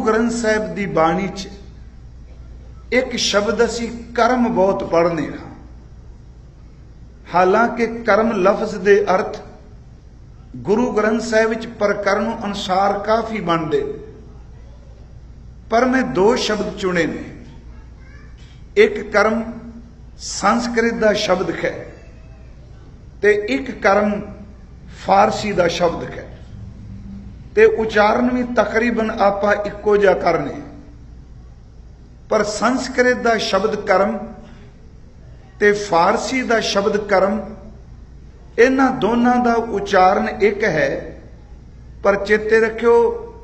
ग्रंथ साहिब की बाणी च एक शब्द असी कर्म बहुत पढ़ने हाँ। हालांकि कर्म लफ्ज के अर्थ गुरु ग्रंथ साहिब च प्रकरण अनुसार काफ़ी बनते, पर मैं दो शब्द चुने ने। एक कर्म संस्कृत का शब्द है ते एक कर्म फारसी का शब्द है, ते उचारण भी तकरीबन आपा इक्को जिहा करने, पर संस्कृत का शब्द कर्म ते फारसी का शब्द कर्म, इन्हां दोनों का उचारण एक है, पर चेते रखियो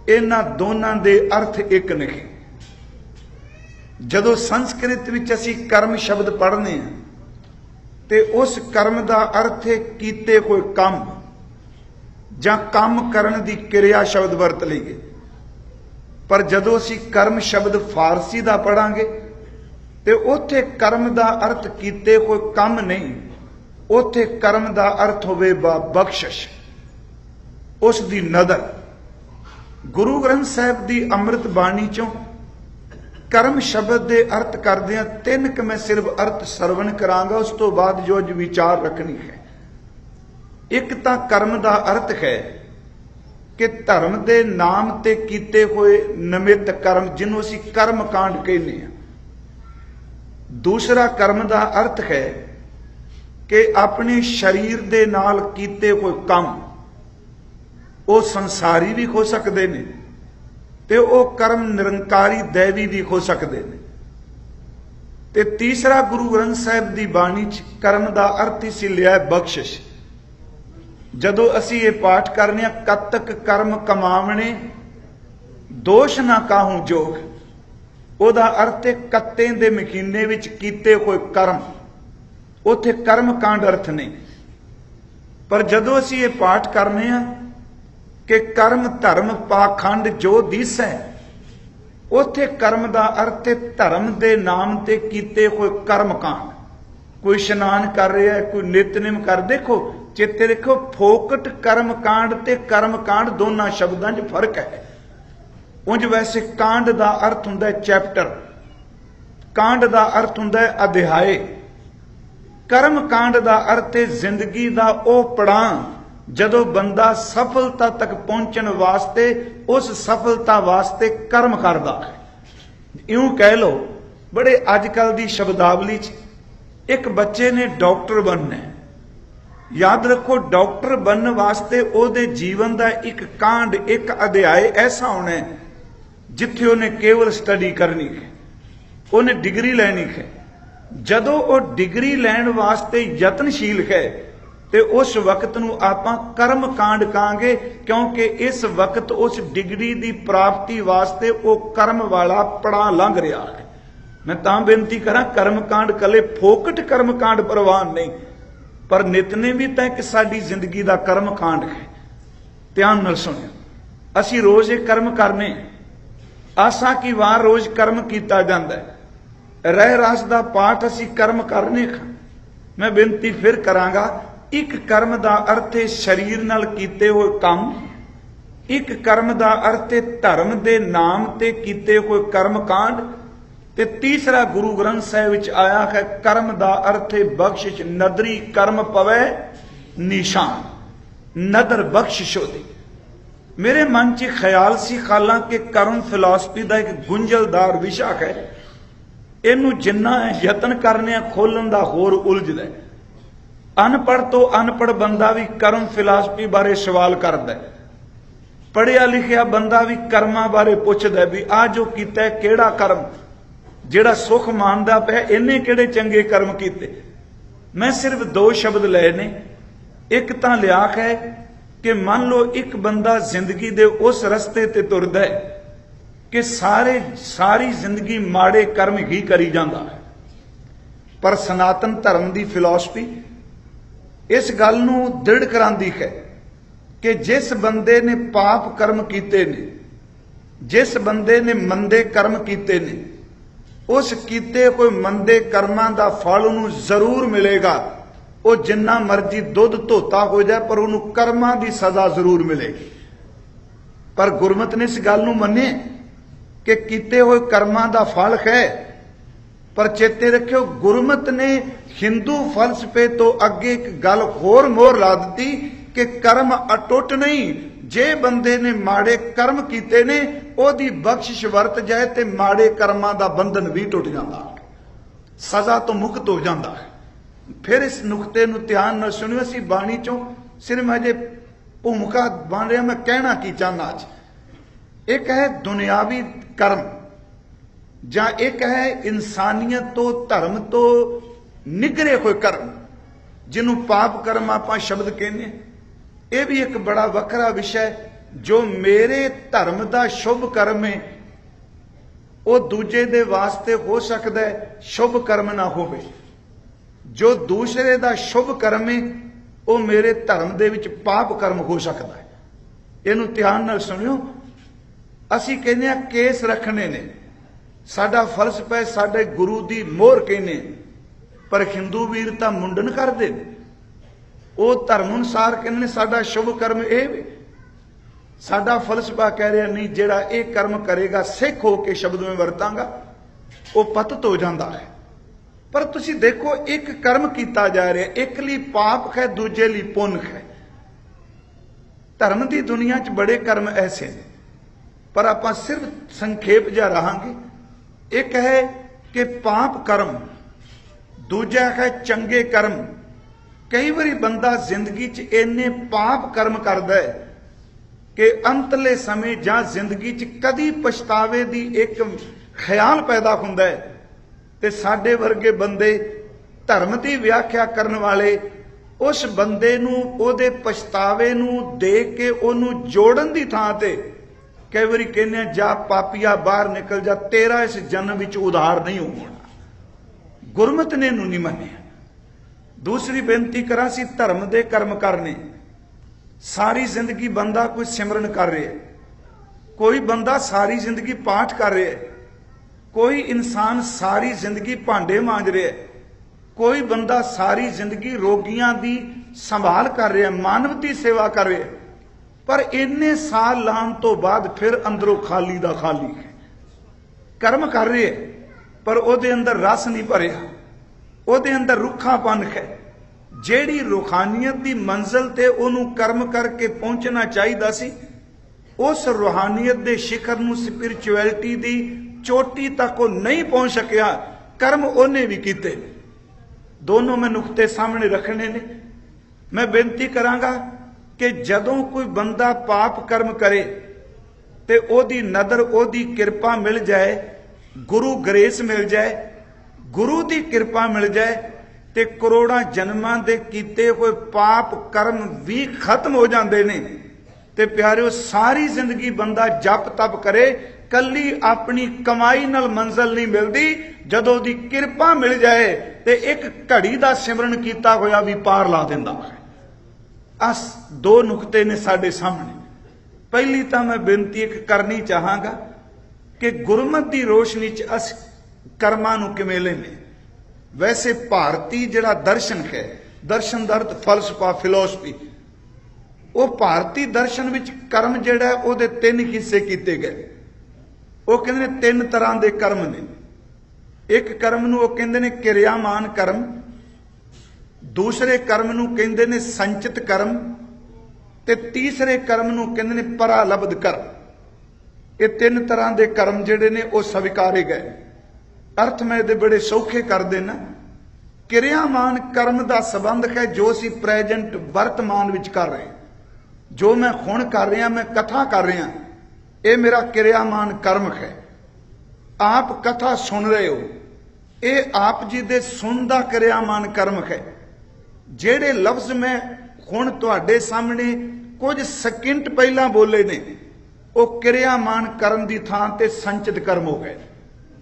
इन्हां दोनों के अर्थ एक नहीं। जदों संस्कृत विच असी कर्म शब्द पढ़ने ते उस कर्म का अर्थ है कीते कोई काम जां काम करन दी क्रिया शब्द वरत लईए। पर जदों असी कर्म शब्द फारसी का पढ़ांगे ते उत्थे कर्म का अर्थ कीते कोई काम नहीं, उत्थे कर्म का अर्थ होवे बख्शिश, उस दी नदर। गुरु ग्रंथ साहिब की अमृत बाणी चों कर्म शब्द के अर्थ करदियां तीन क मैं सिर्फ अर्थ सरवण करांगा, उस तो बाद जो विचार रखनी है। एक तो कर्म का अर्थ है कि धर्म के नाम ते कीते हुए निमित्त कर्म, जिन्हों असीं कर्म कांड कहने हैं। दूसरा कर्म का अर्थ है कि अपने शरीर के नाल कीते हुए काम, वो संसारी भी हो सकते हैं ते वो कर्म निरंकारी दैवी भी हो सकते हैं। ते तीसरा गुरु ग्रंथ साहिब की बाणी च कर्म का अर्थ इसी लिया बख्शिश। जदों असी ये पाठ करने कद तक कर्म कमावने दोष ना काहूं जोग, ओदा अर्थ है कत्ते दे महीने विच कीते कोई कर्म, उथे कर्म कांड अर्थ नहीं। पर जदों असी ये पाठ करने कि कर्म धर्म पाखंड जो दिस है, उथे कर्म का अर्थ है धर्म के नाम ते कीते कोई कर्म कांड। कोई इशनान कर रहा है, कोई नितनेम कर, देखो चेते देखो फोकट कर्म कांड ते कर्म कांड दोनों शब्दों च फर्क है। उंज वैसे कांड का अर्थ हुंदा है चैप्टर, कांड का अर्थ हुंदा है अध्याय, कर्म कांड का अर्थ है जिंदगी का वो पड़ाव जदों बंदा सफलता तक पहुंचने वास्ते उस सफलता वास्ते कर्म करता है। यूं कह लो बड़े अजकल की शब्दावली च एक बच्चे ने डॉक्टर बनना है, याद रखो डॉक्टर बनने वास्ते ओदे जीवन का एक कांड एक अध्याय ऐसा होना है जिथे उन्हें केवल स्टडी करनी है, उन्हें डिग्री लैनी है। जदों वो डिग्री लैण वास्ते यत्नशील है ते उस वक्त नूं आपां कर्म कांड कहांगे, क्योंकि इस वक्त उस डिग्री की प्राप्ति वास्ते वो कर्म वाला पड़ा लंघ रहा है। मैं तां बेनती करा कर्म कांड कले फोकट कर्म कांड प्रवान नहीं, पर नितने भी तो एक साडी जिंदगी का कर्म कांड है। ध्यान नाल सुनियो, असी रोज ये कर्म करने, आसा की वार रोज कर्म किया जाता है, रह रास का पाठ असी कर्म करने। मैं बेनती फिर करांगा, एक कर्म का अर्थ है शरीर नाल कीते हुए काम, एक कर्म का अर्थ है धर्म के नाम ते कीते हुए कर्म कांड, ते तीसरा गुरु ग्रंथ साहिब विच आया है कर्म का अर्थ है बख्शिश। नदरी कर्म पवै निशान, नदर बख्शिश होती। मेरे मन च ख्याल सी खाला कि कर्म फिलॉसफी का एक गुंझलदार विषय है, इनू जिन्ना यतन करने खोलन का होर उलझदा है। अनपढ़ तो अनपढ़ बंदा भी कर्म फिलॉसफी बारे सवाल करता है, पढ़िया लिखिया बंदा भी कर्मां बारे पुछदा है भी आ जो कीता है केड़ा कर्म, जेड़ा सुख मानदा पिया इन्हें केड़े चंगे कर्म कीते। मैं सिर्फ दो शब्द लए ने, एक तां लिया है कि मान लो एक बंदा जिंदगी दे उस रस्ते ते तुरदा है कि सारी जिंदगी माड़े कर्म ही करी जाता है, पर सनातन धर्म की फिलॉसफी इस गल नूं दृढ़ करांदी है कि जिस बंदे ने पाप कर्म कीते ने, जिस बंदे ने मंदे कर्म कीते ने, उस कीते कोई मंदे कर्मां दा फल उन्होंने जरूर मिलेगा। वो जिन्ना मर्जी दुध धोता हो जाए पर उन्होंने कर्मां दी सजा जरूर मिलेगी। पर गुरमत ने इस गल नूं मन्ने कि कीते हुए कर्मां दा फल है। पर चेते रखियो गुरमत ने हिंदू फलसफे तो अगे एक गल होर मोहर ला दी कि कर्म अटुट नहीं। जे बंदे ने माड़े कर्म कीते ने ओदी बख्शिश वरत जाए ते माड़े कर्मां दा बंधन भी टुट जाता, सजा तो मुक्त हो जाता है। फिर इस नुकते नूं ध्यान नाल सुनियो। असीं बाणी चों सिर्फ अजे भूमिका बन रहा, मैं कहना की चाहना अज। एक है दुनियावी कर्म, जां एक है इंसानियत तो धर्म तो निगरे हुए कर्म, जिन्हों पाप कर्म आपां शब्द कहने। यह भी एक बड़ा वखरा विषय। जो मेरे धर्म का शुभ कर्म है वो दूजे दे वास्ते हो सकता है शुभ कर्म ना होवे। जो दूसरे का शुभ कर्म है वो मेरे धर्म दे विच पाप कर्म हो सकता है। इहनूं ध्यान नाल सुनियो। असीं कहने केस रखने ने, साडा फलसफा है, साडे गुरु की मोहर कहने। पर हिंदू वीर तां मुंडन करदे ने, वो धर्म अनुसार कहने ने साडा शुभ कर्म यह वे। साडा फलसफा कह रहा नहीं, जिहड़ा ये कर्म करेगा सिख हो के शब्द में वरतांगा वो पतित हो जाता है। पर तुसी देखो एक कर्म किया जा रहा है, एक लिए पाप है, दूजे लिए पुण्य है। धर्म की दुनिया च बड़े कर्म ऐसे हैं, पर आप सिर्फ संखेप जा रहांगे। एक है कि पाप कर्म, दूजा है चंगे कर्म। कई बारी बंदा जिंदगी च इन्ने पाप कर्म करता है कि अंतले समय जां जिंदगी च कदी पछतावे दी एक ख्याल पैदा हुंदा है। ते साडे वर्गे बंदे धर्म की व्याख्या करने वाले उस बंदे नूं ओदे पछतावे नूं देख के ओनूं जोड़न दी थां ते कई बारी कहने जा पापिया बाहर निकल जा, तेरा इस जन्म विच उधार नहीं होना। गुरमत ने नूं नहीं मन्निया। दूसरी बेनती करा सी धर्म दे कर्म करने। सारी जिंदगी बंदा कोई सिमरन कर रहा है, कोई बंदा सारी जिंदगी पाठ कर रहा है, कोई इंसान सारी जिंदगी भांडे मांज रहा है, कोई बंदा सारी जिंदगी रोगियां दी संभाल कर रहा है, मानव की सेवा कर रहा है। पर इन्ने साल लाने तो बाद फिर अंदरों खाली दा खाली है। कर्म कर रहे पर ओदे अंदर रस नहीं भरिया, ओदे अंदर रुखापन है। जेड़ी रूहानियत की मंजिल ते ओनू कर्म करके पहुंचना चाहिए सी, उस रूहानियत के शिखर नूं स्पिरिचुअलिटी की चोटी तक वो नहीं पहुंच सकिया। कर्म उन्हें भी किए। दोनों मैं नुकते सामने रखने ने। मैं बेनती करांगा कि जदों कोई बंदा पाप कर्म करे ते ओदी नदर, ओदी किरपा मिल जाए, गुरु ग्रेस मिल जाए, गुरु की कृपा मिल जाए ते करोड़ां जन्मां दे कीते हुए पाप कर्म भी खत्म हो जाते ने। ते प्यारिओ सारी जिंदगी बंदा जप तप करे, कली अपनी कमाई नाल मंजिल नहीं मिलती। जदों दी कृपा मिल जाए ते एक घड़ी दा सिमरन कीता होया भी पार ला दिंदा है। अस दो नुकते ने साडे सामने। पहली तां मैं बेनती एक करनी चाहांगा कि गुरमत की रोशनी च अस कर्मां नूं किवें लेने। वैसे भारती जिहड़ा दर्शन है, दर्शन दा अर्थ फलसफा, फिलोसफी, वो भारती दर्शन विच कर्म जिहड़ा उहदे तीन हिस्से कीते गए। वो कहंदे ने तीन तरह के कर्म ने। एक कर्म नूं वो कहंदे ने किरियामान कर्म, दूसरे कर्म नूं कहंदे ने संचित कर्म, ते तीसरे कर्म नूं कहंदे ने परालब्ध कर्म। ये तीन तरह के कर्म जिहड़े ने वो स्वीकारे गए। अर्थ मैं ये बड़े सौखे कर देना। किरियामान कर्म का संबंध है जो असीं प्रेजेंट वर्तमान विच कर रहे हैं। जो मैं हुण कर रहा, मैं कथा कर रहा, ये मेरा किरियामान कर्म है। आप कथा सुन रहे हो, ये आप जी दे सुन दा किरियामान कर्म है। जेड़े लफ्ज मैं हुण तुहाडे सामने कुछ सेकंड पहला बोले ने, वो किरियामान कर्म की थां ते संचित कर्म हो गए,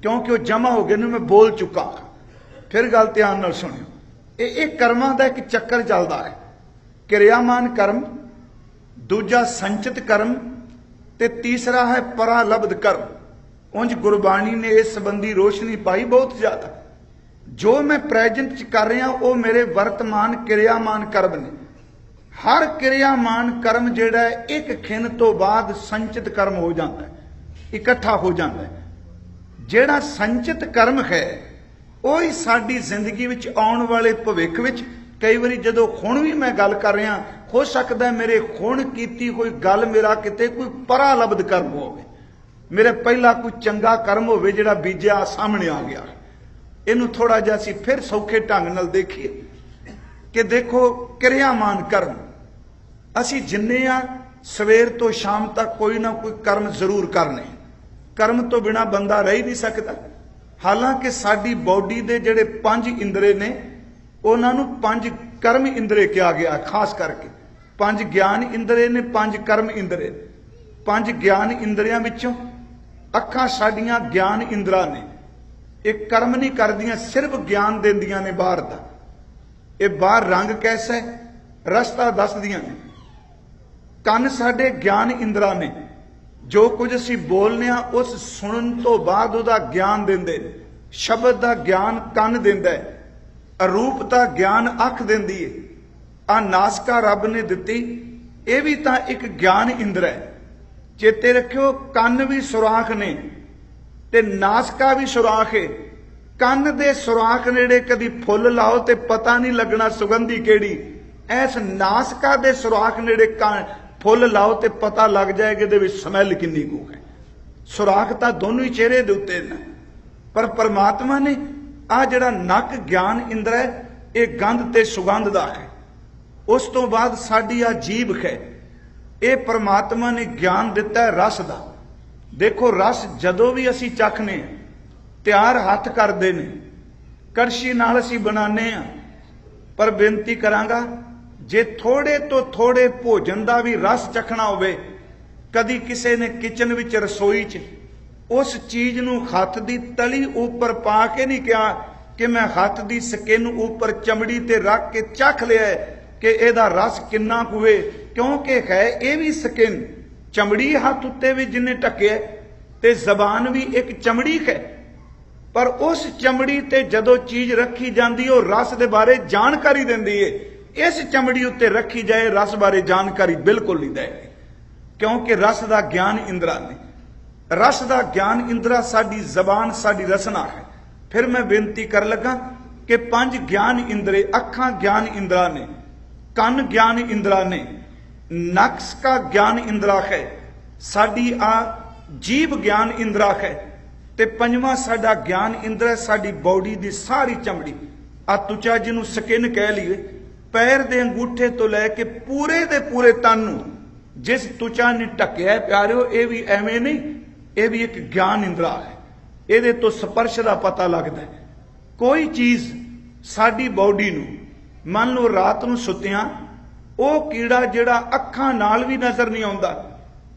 क्योंकि वो जमा हो गए। मैं बोल चुका। फिर गल ध्यान नाल सुनियो। ये कर्मां दा एक चक्कर चलता है। किरियामान कर्म, दूजा संचित कर्म, ते तीसरा है परालब्ध कर्म। उंज गुरबाणी ने इस संबंधी रोशनी पाई बहुत ज्यादा। जो मैं प्रेजेंट च कर रहा वो मेरे वर्तमान किरियामान कर्म ने। हर किरियामान कर्म जिहड़ा एक खिन तो बाद संचित कर्म हो जाता है, इकट्ठा हो जाता है। ਜਿਹੜਾ ਸੰਚਿਤ ਕਰਮ ਹੈ ਉਹ ਹੀ ਸਾਡੀ ਜ਼ਿੰਦਗੀ ਵਿੱਚ ਆਉਣ ਵਾਲੇ ਭਵਿੱਖ ਵਿੱਚ, ਕਈ ਵਾਰੀ ਜਦੋਂ ਹੁਣ ਵੀ ਮੈਂ ਗੱਲ ਕਰ ਰਿਹਾ, ਹੋ ਸਕਦਾ ਮੇਰੇ ਹੁਣ ਕੀਤੀ ਕੋਈ ਗੱਲ ਮੇਰਾ ਕਿਤੇ ਕੋਈ ਪਰਾਲਬਧ ਕਰਮ ਹੋਵੇ, ਮੇਰੇ ਪਹਿਲਾਂ ਕੋਈ ਚੰਗਾ ਕਰਮ ਹੋਵੇ ਜਿਹੜਾ ਬੀਜਿਆ ਸਾਹਮਣੇ ਆ ਗਿਆ। ਇਹਨੂੰ ਥੋੜਾ ਜਿਹਾ ਅਸੀਂ ਫਿਰ ਸੌਖੇ ਢੰਗ ਨਾਲ ਦੇਖੀਏ ਕਿ ਦੇਖੋ ਕਿਰਿਆਮਾਨ ਕਰਮ, ਅਸੀਂ ਜਿੰਨੇ ਆ ਸਵੇਰ ਤੋਂ ਸ਼ਾਮ ਤੱਕ ਕੋਈ ਨਾ ਕੋਈ ਕਰਮ ਜ਼ਰੂਰ ਕਰਨੇ। ਕਰਮ ਤੋਂ ਬਿਨਾ ਬੰਦਾ ਰਹਿ ਨਹੀਂ ਸਕਦਾ। ਹਾਲਾਂਕਿ ਸਾਡੀ ਬਾਡੀ ਦੇ ਜਿਹੜੇ 5 ਇੰਦਰੇ ਨੇ ਉਹਨਾਂ ਨੂੰ 5 ਕਰਮ ਇੰਦਰੇ ਕਿਹਾ ਗਿਆ, ਖਾਸ ਕਰਕੇ 5 ਗਿਆਨ ਇੰਦਰੇ ਨੇ, 5 ਕਰਮ ਇੰਦਰੇ। 5 ਗਿਆਨ ਇੰਦਰੀਆਂ ਵਿੱਚੋਂ ਅੱਖਾਂ ਸਾਡੀਆਂ ਗਿਆਨ ਇੰਦਰਾ ਨੇ, ਇਹ ਕਰਮ ਨਹੀਂ ਕਰਦੀਆਂ, ਸਿਰਫ ਗਿਆਨ ਦਿੰਦੀਆਂ ਨੇ ਬਾਹਰ ਦਾ। ਇਹ ਬਾਹਰ ਰੰਗ ਕੈਸਾ ਹੈ, ਰਸਤਾ ਦੱਸਦੀਆਂ ਨੇ। ਕੰਨ ਸਾਡੇ ਗਿਆਨ ਇੰਦਰਾ ਨੇ, ਜੋ ਕੁਝ ਅਸੀਂ ਬੋਲਨੇ ਆ ਉਸ ਸੁਣਨ ਤੋਂ ਬਾਅਦ ਉਹਦਾ ਗਿਆਨ ਦਿੰਦੇ ਨੇ। ਸ਼ਬਦ ਦਾ ਗਿਆਨ ਕੰਨ ਦਿੰਦਾ ਹੈ, ਅਰੂਪ ਦਾ ਗਿਆਨ ਅੱਖ ਦਿੰਦੀ ਹੈ। ਆ ਨਾਸਕਾ ਰੱਬ ਨੇ ਦਿੱਤੀ, ਇਹ ਵੀ ਤਾਂ ਇੱਕ ਗਿਆਨ ਇੰਦਰ ਹੈ। ਚੇਤੇ ਰੱਖਿਓ, ਕੰਨ ਵੀ ਸੁਰਾਖ ਨੇ ਤੇ ਨਾਸਕਾ ਵੀ ਸੁਰਾਖ ਹੈ। ਕੰਨ ਦੇ ਸੁਰਾਖ ਨੇੜੇ ਕਦੀ ਫੁੱਲ ਲਾਓ ਤੇ ਪਤਾ ਨਹੀਂ ਲੱਗਣਾ ਸੁਗੰਧੀ ਕਿਹੜੀ, ਐਸ ਨਾਸਕਾ ਦੇ ਸੁਰਾਖ ਨੇੜੇ ਫੁੱਲ ਲਾਓ ਤੇ ਪਤਾ ਲੱਗ ਜਾਏਗਾ ਇਹਦੇ ਵਿੱਚ ਸਮੈਲ ਕਿੰਨੀ ਕੁ ਹੈ। ਸੁਰਾਖ ਤਾਂ ਦੋਨੋਂ ਹੀ ਚਿਹਰੇ ਦੇ ਉੱਤੇ ਨੇ, ਪਰ ਪਰਮਾਤਮਾ ਨੇ ਆ ਜਿਹੜਾ ਨੱਕ ਗਿਆਨ ਇੰਦਰ ਹੈ ਇਹ ਗੰਧ ਤੇ ਸੁਗੰਧ ਦਾ ਹੈ। ਉਸ ਤੋਂ ਬਾਅਦ ਸਾਡੀ ਆ ਜੀਭ ਹੈ, ਇਹ ਪਰਮਾਤਮਾ ਨੇ ਗਿਆਨ ਦਿੱਤਾ ਹੈ ਰਸ ਦਾ। ਦੇਖੋ ਰਸ ਜਦੋਂ ਵੀ ਅਸੀਂ ਚੱਖਨੇ ਆ, ਤਿਆਰ ਹੱਥ ਕਰਦੇ ਨੇ, ਕੜਛੀ ਨਾਲ ਅਸੀਂ ਬਣਾਉਂਦੇ ਆ, ਪਰ ਬੇਨਤੀ ਕਰਾਂਗਾ ਜੇ ਥੋੜੇ ਤੋਂ ਥੋੜੇ ਭੋਜਨ ਦਾ ਵੀ ਰਸ ਚੱਖਣਾ ਹੋਵੇ, ਕਦੀ ਕਿਸੇ ਨੇ ਕਿਚਨ ਵਿੱਚ ਰਸੋਈ 'ਚ ਉਸ ਚੀਜ਼ ਨੂੰ ਹੱਥ ਦੀ ਤਲੀ ਉੱਪਰ ਪਾ ਕੇ ਨਹੀਂ ਕਿਹਾ ਕਿ ਮੈਂ ਹੱਥ ਦੀ ਸਕਿਨ ਉੱਪਰ ਚਮੜੀ ਤੇ ਰੱਖ ਕੇ ਚੱਖ ਲਿਆ ਕਿ ਇਹਦਾ ਰਸ ਕਿੰਨਾ ਕੁਵੇ, ਕਿਉਂਕਿ ਹੈ ਇਹ ਵੀ ਸਕਿਨ, ਚਮੜੀ ਹੱਥ ਉੱਤੇ ਵੀ ਜਿੰਨੇ ਢੱਕਿਆ ਤੇ ਜ਼ਬਾਨ ਵੀ ਇੱਕ ਚਮੜੀ ਹੈ। ਪਰ ਉਸ ਚਮੜੀ ਤੇ ਜਦੋਂ ਚੀਜ਼ ਰੱਖੀ ਜਾਂਦੀ ਉਹ ਰਸ ਦੇ ਬਾਰੇ ਜਾਣਕਾਰੀ ਦਿੰਦੀ ਹੈ। ਇਸ ਚਮੜੀ ਉੱਤੇ ਰੱਖੀ ਜਾਏ ਰਸ ਬਾਰੇ ਜਾਣਕਾਰੀ ਬਿਲਕੁਲ ਨਹੀਂ ਦੇਗੀ, ਕਿਉਂਕਿ ਰਸ ਦਾ ਗਿਆਨ ਇੰਦਰਾ ਨੇ। ਰਸ ਦਾ ਗਿਆਨ ਇੰਦਰਾ ਸਾਡੀ ਜ਼ਬਾਨ, ਸਾਡੀ ਰਸਨਾ ਹੈ। ਫਿਰ ਮੈਂ ਬੇਨਤੀ ਕਰ ਲੱਗਾ ਕਿ 5 ਗਿਆਨ ਇੰਦਰੇ, ਅੱਖਾਂ ਗਿਆਨ ਇੰਦਰਾ ਨੇ, ਕੰਨ ਗਿਆਨ ਇੰਦਰਾ ਨੇ, ਨਕਸ ਕਾ ਗਿਆਨ ਇੰਦਰਾ ਹੈ, ਸਾਡੀ ਆ ਜੀਭ ਗਿਆਨ ਇੰਦਰਾ ਹੈ, ਤੇ 5ਵਾਂ ਸਾਡਾ ਗਿਆਨ ਇੰਦਰਾ ਸਾਡੀ ਬਾਡੀ ਦੀ ਸਾਰੀ ਚਮੜੀ। ਆ ਤੁਚਾ ਜਿਹਨੂੰ ਸਕਿਨ ਕਹਿ ਲਈਏ, ਪੈਰ ਦੇ ਅੰਗੂਠੇ ਤੋਂ ਲੈ ਕੇ ਪੂਰੇ ਦੇ ਪੂਰੇ ਤਨ ਨੂੰ ਜਿਸ ਤੁਚਾ ਨੇ ਢੱਕਿਆ ਪਿਆਰਿਓ, ਇਹ ਵੀ ਐਵੇਂ ਨਹੀਂ, ਇਹ ਵੀ ਇੱਕ ਗਿਆਨ ਇੰਦਰਾ ਹੈ। ਇਹਦੇ ਤੋਂ ਸਪਰਸ਼ ਦਾ ਪਤਾ ਲੱਗਦਾ ਹੈ। ਕੋਈ ਚੀਜ਼ ਸਾਡੀ ਬਾਡੀ ਨੂੰ, ਮੰਨ ਲਓ ਰਾਤ ਨੂੰ ਸੁੱਤਿਆਂ ਉਹ ਕੀੜਾ ਜਿਹੜਾ ਅੱਖਾਂ ਨਾਲ ਵੀ ਨਜ਼ਰ ਨਹੀਂ ਆਉਂਦਾ,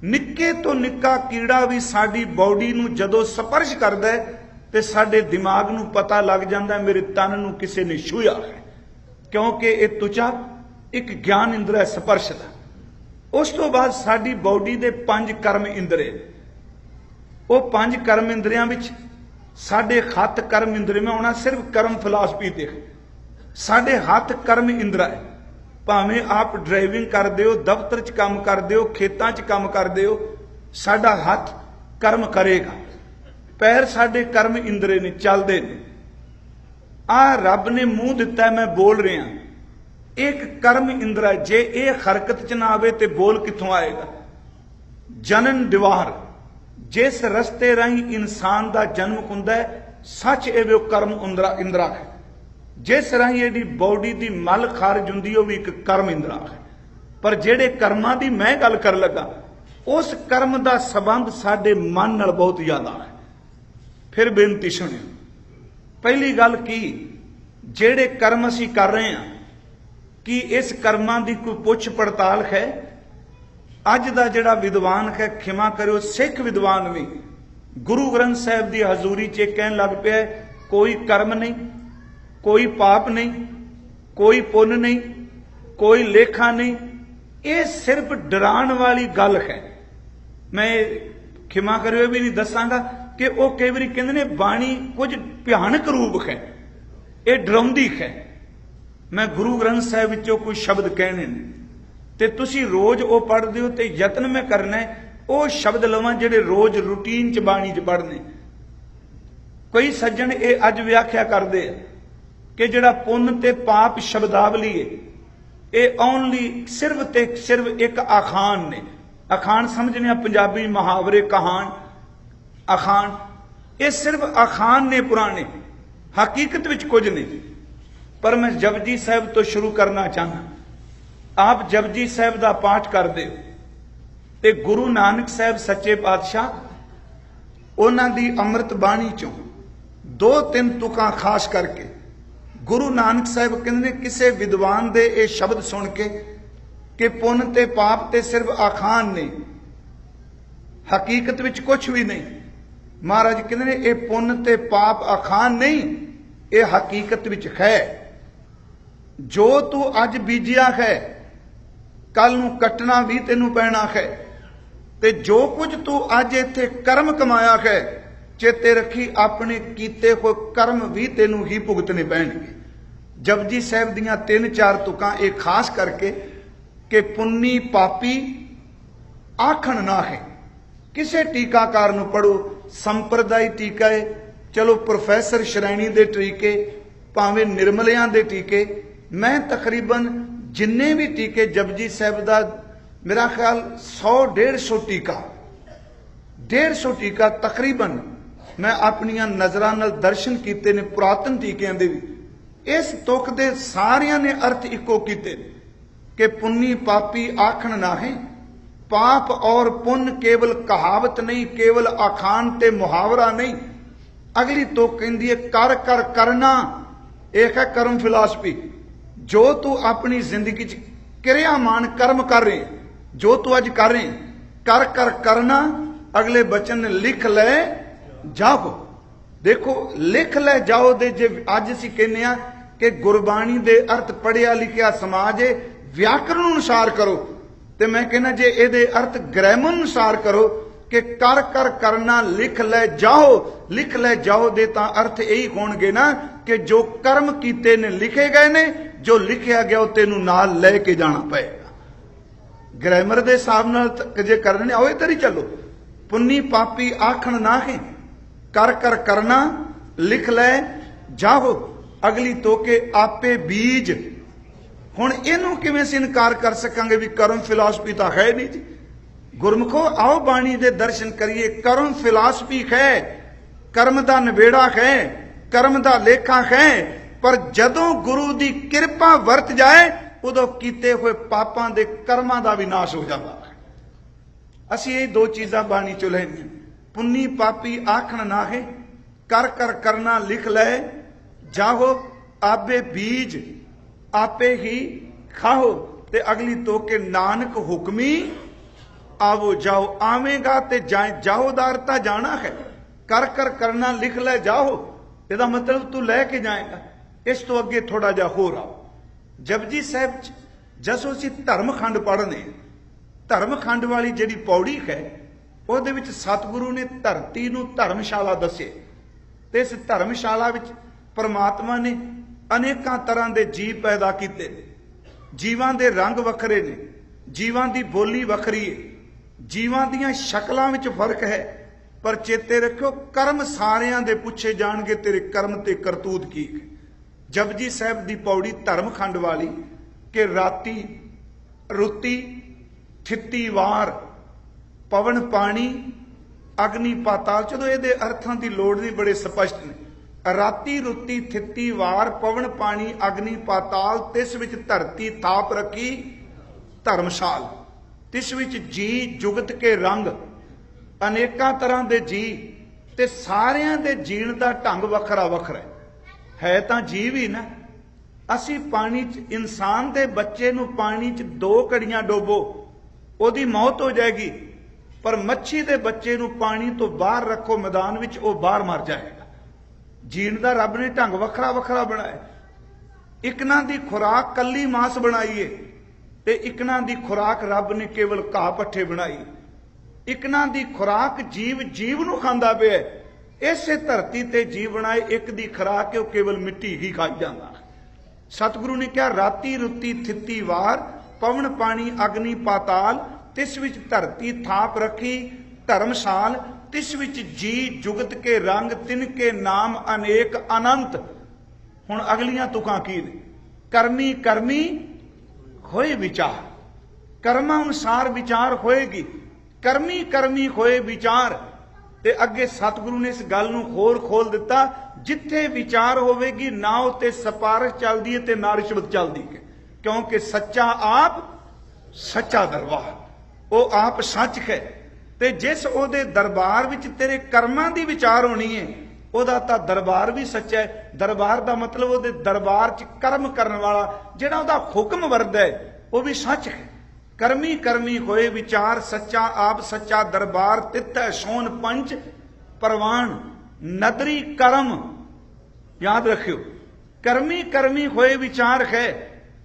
ਨਿੱਕੇ ਤੋਂ ਨਿੱਕਾ ਕੀੜਾ ਵੀ ਸਾਡੀ ਬਾਡੀ ਨੂੰ ਜਦੋਂ ਸਪਰਸ਼ ਕਰਦਾ ਹੈ ਤੇ ਸਾਡੇ ਦਿਮਾਗ ਨੂੰ ਪਤਾ ਲੱਗ ਜਾਂਦਾ ਮੇਰੇ ਤਨ ਨੂੰ ਕਿਸੇ ਨੇ ਛੂਹਿਆ ਹੈ, ਕਿਉਂਕਿ ਇਹ ਤੁਚਾ ਇੱਕ ਗਿਆਨ ਇੰਦਰਾ ਹੈ ਸਪਰਸ਼ ਦਾ। ਉਸ ਤੋਂ ਬਾਅਦ ਸਾਡੀ ਬਾਡੀ ਦੇ 5 ਕਰਮ ਇੰਦਰੇ, ਉਹ 5 ਕਰਮ ਇੰਦਰੀਆਂ ਵਿੱਚ ਸਾਡੇ ਹੱਥ ਕਰਮ ਇੰਦਰੇ, ਮੈਂ ਆਉਣਾ ਸਿਰਫ ਕਰਮ ਫਿਲਾਸਫੀ ਤੇ, ਸਾਡੇ ਹੱਥ ਕਰਮ ਇੰਦਰਾ ਹੈ। ਭਾਵੇਂ ਆਪ ਡਰਾਈਵਿੰਗ ਕਰਦੇ ਹੋ, ਦਫ਼ਤਰ 'ਚ ਕੰਮ ਕਰਦੇ ਹੋ, ਖੇਤਾਂ 'ਚ ਕੰਮ ਕਰਦੇ ਹੋ, ਸਾਡਾ ਹੱਥ ਕਰਮ ਕਰੇਗਾ। ਪੈਰ ਸਾਡੇ ਕਰਮ ਇੰਦਰੇ ਨੇ, ਚੱਲਦੇ ਨੇ। ਆ ਰੱਬ ਨੇ ਮੂੰਹ ਦਿੱਤਾ, ਮੈਂ ਬੋਲ ਰਿਹਾ, ਇੱਕ ਕਰਮ ਇੰਦਰਾ। ਜੇ ਇਹ ਹਰਕਤ 'ਚ ਨਾ ਆਵੇ ਤੇ ਬੋਲ ਕਿੱਥੋਂ ਆਏਗਾ? ਜਨਨ ਦਿਵਾਰ, ਜਿਸ ਰਸਤੇ ਰਾਹੀਂ ਇਨਸਾਨ ਦਾ ਜਨਮ ਹੁੰਦਾ ਹੈ, ਸੱਚ ਇਹ ਵੀ ਕਰਮ ਇੰਦਰਾ ਹੈ। ਜਿਸ ਰਾਹੀਂ ਇਹਦੀ ਬਾਡੀ ਦੀ ਮਲ ਖਾਰਜ ਹੁੰਦੀ ਉਹ ਵੀ ਇੱਕ ਕਰਮ ਇੰਦਰਾ ਹੈ। ਪਰ ਜਿਹੜੇ ਕਰਮਾਂ ਦੀ ਮੈਂ ਗੱਲ ਕਰ ਲੱਗਾ, ਉਸ ਕਰਮ ਦਾ ਸੰਬੰਧ ਸਾਡੇ ਮਨ ਨਾਲ ਬਹੁਤ ਜ਼ਿਆਦਾ ਹੈ। ਫਿਰ ਬੇਨਤੀ ਸੁਣਿਓ, ਪਹਿਲੀ ਗੱਲ ਕੀ, ਜਿਹੜੇ ਕਰਮ ਅਸੀਂ ਕਰ ਰਹੇ ਹਾਂ, ਕੀ ਇਸ ਕਰਮਾਂ ਦੀ ਕੋਈ ਪੁੱਛ ਪੜਤਾਲ ਹੈ? ਅੱਜ ਦਾ ਜਿਹੜਾ ਵਿਦਵਾਨ ਹੈ, ਖਿਮਾ ਕਰਿਓ ਸਿੱਖ ਵਿਦਵਾਨ ਵੀ, ਗੁਰੂ ਗ੍ਰੰਥ ਸਾਹਿਬ ਦੀ ਹਜ਼ੂਰੀ 'ਚ ਕਹਿਣ ਲੱਗ ਪਿਆ ਕੋਈ ਕਰਮ ਨਹੀਂ, ਕੋਈ ਪਾਪ ਨਹੀਂ, ਕੋਈ ਪੁੰਨ ਨਹੀਂ, ਕੋਈ ਲੇਖਾ ਨਹੀਂ। ਇਹ ਸਿਰਫ ਡਰਾਉਣ ਵਾਲੀ ਗੱਲ ਹੈ। ਮੈਂ ਖਿਮਾ ਕਰਿਓ ਇਹ ਵੀ ਨਹੀਂ ਦੱਸਾਂਗਾ ਕਿ ਉਹ ਕਈ ਵਾਰੀ ਕਹਿੰਦੇ ਨੇ ਬਾਣੀ ਕੁਝ ਭਿਆਨਕ ਰੂਪ ਹੈ, ਇਹ ਡਰਾਉਂਦੀ ਹੈ। ਮੈਂ ਗੁਰੂ ਗ੍ਰੰਥ ਸਾਹਿਬ ਵਿੱਚੋਂ ਕੋਈ ਸ਼ਬਦ ਕਹਿਣੇ ਨੇ ਤੇ ਤੁਸੀਂ ਰੋਜ਼ ਉਹ ਪੜ੍ਹਦੇ ਹੋ, ਤੇ ਯਤਨ ਮੈਂ ਕਰਨਾ ਉਹ ਸ਼ਬਦ ਲਵਾਂ ਜਿਹੜੇ ਰੋਜ਼ ਰੂਟੀਨ 'ਚ ਬਾਣੀ 'ਚ ਪੜ੍ਹਨੇ। कई सज्जन ये अज व्याख्या करते हैं कि जिहड़ा पुण्य ते पाप शब्दावली है ये ओनली सिर्फ ते सिर्फ एक अखान ने। अखान समझने पंजाबी मुहावरे कहान अखान, ये सिर्फ अखान ने पुराने, हकीकत विच कुछ नहीं। पर मैं जपजी साहब तो शुरू करना चाहना। आप जपजी साहब का पाठ करते हो ते गुरु नानक साहब सच्चे पातशाह उन्हां दी अमृत बाणी चों 2-3 तुकां खास करके गुरु नानक साहब कहते किसी विद्वान दे ये शब्द सुन के कि पुण्य ते पाप ते सिर्फ आखान ने, हकीकत विच कुछ भी नहीं। महाराज कहते ये पुण्य ते पाप आखान नहीं, ये हकीकत विच है। जो तू अज बीजिया है कल नूं कटना भी तेनू पैना है, ते जो कुछ तू अज इत्थे कर्म कमाया है चेते रखी अपने कीते हुए कर्म भी तेनू ही भुगतने पैणगे। जपजी साहब दियां 3-4 तुकां ये खास करके कि पुन्नी पापी आखण ना है। किसे टीकाकार नूं पढ़ो, संप्रदाय टीका है, चलो प्रोफैसर श्रैणी दे टीके भावें निर्मलियां दे टीके, मैं तकरीबन जिन्ने भी टीके जपजी साहब दा मेरा ख्याल 100-150 टीका 150 टीका तकरीबन मैं अपनिया नज़रां नाल दर्शन कीते ने पुरातन टीकियां दे भी। इस तुक दे सारियां ने अर्थ इको कीते कि पुन्नी पापी आखण ना है। पाप और पुण्य केवल कहावत नहीं, केवल आखान ते मुहावरा नहीं। अगली तो कहती है कर कर करना, एक है कर्म फिलासफी। जो तू अपनी जिंदगी च क्रियामान कर्म कर रहे, जो तू अज कर रहे कर कर करना। अगले बचन लिख ले जाओ। देखो लिख ले जाओ दे जे अज असीं कहने आ कि गुरबाणी दे अर्थ पढ़िया लिखिया समाज है, व्याकरण अनुसार करो। ते मैं कहना जे एदे अर्थ ग्रामर अनुसार करो कि कर कर करना लिख ले जाओ। लिख ले जाओ दे तां अर्थ यही होणगे ना कि जो कर्म कीते ने लिखे गए ने, जो लिखिया गया तेनू नाल लेके जाना पएगा। ग्रामर दे हिसाब नाल जे करने आओ इधर ही चलो। पुन्नी पापी आखण ना है, कर कर करना लिख ले जाओ। अगली तो के आपे बीज। हुण इनू किवें असीं इनकार कर सकांगे भी कर्म फिलासफी तो है नहीं जी। गुरमुखो आओ बाणी दे दर्शन करिए। कर्म फिलासफी है, कर्म दा नवेड़ा है, कर्म दा लेखा है, पर जदों गुरु दी किरपा वरत जाए उदों कीते हुए पापां दे कर्मां दा भी नाश हो जाता है। असीं ये 2 चीज़ां बाणी चों लैणीआं। पुन्नी पापी आखण ना है, कर कर करना लिख ले जाहो। आबे बीज आपे ही खाओ। ते अगली तो के नानक हुक्मी आवो जाओ। आवेगा ते जाए, जाओ दा अर्थ जाना है। कर कर करना लिख ले जाओ, ਇਹਦਾ मतलब तू लैके जाएगा। इस तो अगे थोड़ा जा हो रहा जपजी साहब जसों असीं धर्मखंड पढ़ने, धर्मखंड वाली जिहड़ी पौड़ी है ਉਹਦੇ ਵਿੱਚ सतगुरु ने धरती ਨੂੰ धर्मशाला दसे। ਤੇ इस धर्मशाला ਵਿੱਚ परमात्मा ने अनेकां तरह के जीव पैदा किए। जीवां दे रंग वखरे ने, जीवां दी बोली वखरी है, जीवां दियां शक्लां विच फर्क है, पर चेते रखियो कर्म सारियां दे पुछे जाणगे तेरे कर्म ते करतूत की। जपजी साहब दी पौड़ी धर्मखंड वाली कि राती रुती थित्ती वार पवन पानी अग्नि पाताल। चलो ये अर्थां की लोड़ नहीं, बड़े स्पष्ट ने। राती रुती थित्ती वार पवन पानी अग्नि पाताल, तिस विच धरती थाप रखी धर्मशाल। तिस विच जी जुगत के रंग, अनेका तरह के जी, ते सारियां दे जीण दा ढंग वखरा वखरा है तां जीव ही ना। असी पानी च इंसान दे बच्चे नूं पानी च 2 घड़ियां डोबो ओदी मौत हो जाएगी, पर मच्छी दे बच्चे नूं पानी तो बाहर रखो मैदान विच, वो बाहर मर जाएगा। जीण दा रब ने ढंग वखरा वखरा बनाया। इकना दी खुराक कली मांस बनाई है, ते इकना दी खुराक रब ने केवल घाह पट्ठे बनाई। इकना दी खुराक जीव जीव नूं खांदा पिया। इसे धरती ते जीव बनाए, एक दी खुराक है केवल मिट्टी ही खाई जांदा। सतगुरु ने कहा राती रुती थित्ती वार पवन पानी अग्नि पाताल, तिस विच धरती थाप रखी धर्मशाल। तिस विच जी जुगत के रंग तिनके नाम अनेक अनंत। हुण अगलियां तुकां की ने? करमी करमी होए विचार, कर्मा अनुसार विचार होएगी। करमी करमी होए विचार। ते अगे सतगुरु ने इस गल नूं होर खोल दिता, जिथे विचार होवेगी ना उत्ते सिफारिश चलदी है ते ना रिश्वत चलदी है, क्योंकि सच्चा आप सच्चा दरबार, वो आप सच है। ते जिस ओदे दरबार विच तेरे कर्मां दी विचार होनी है, ओदा तां दरबार भी सच्चा है। दरबार दा मतलब ओदे दरबार च कर्म करन वाला जिहड़ा ओदा हुक्म वरदा है वो भी सच है। करमी करमी होए विचार, सच्चा आप सच्चा दरबार, तिथै सोन पंच परवान नदरी कर्म। याद रखियो, करमी करमी होए विचार है,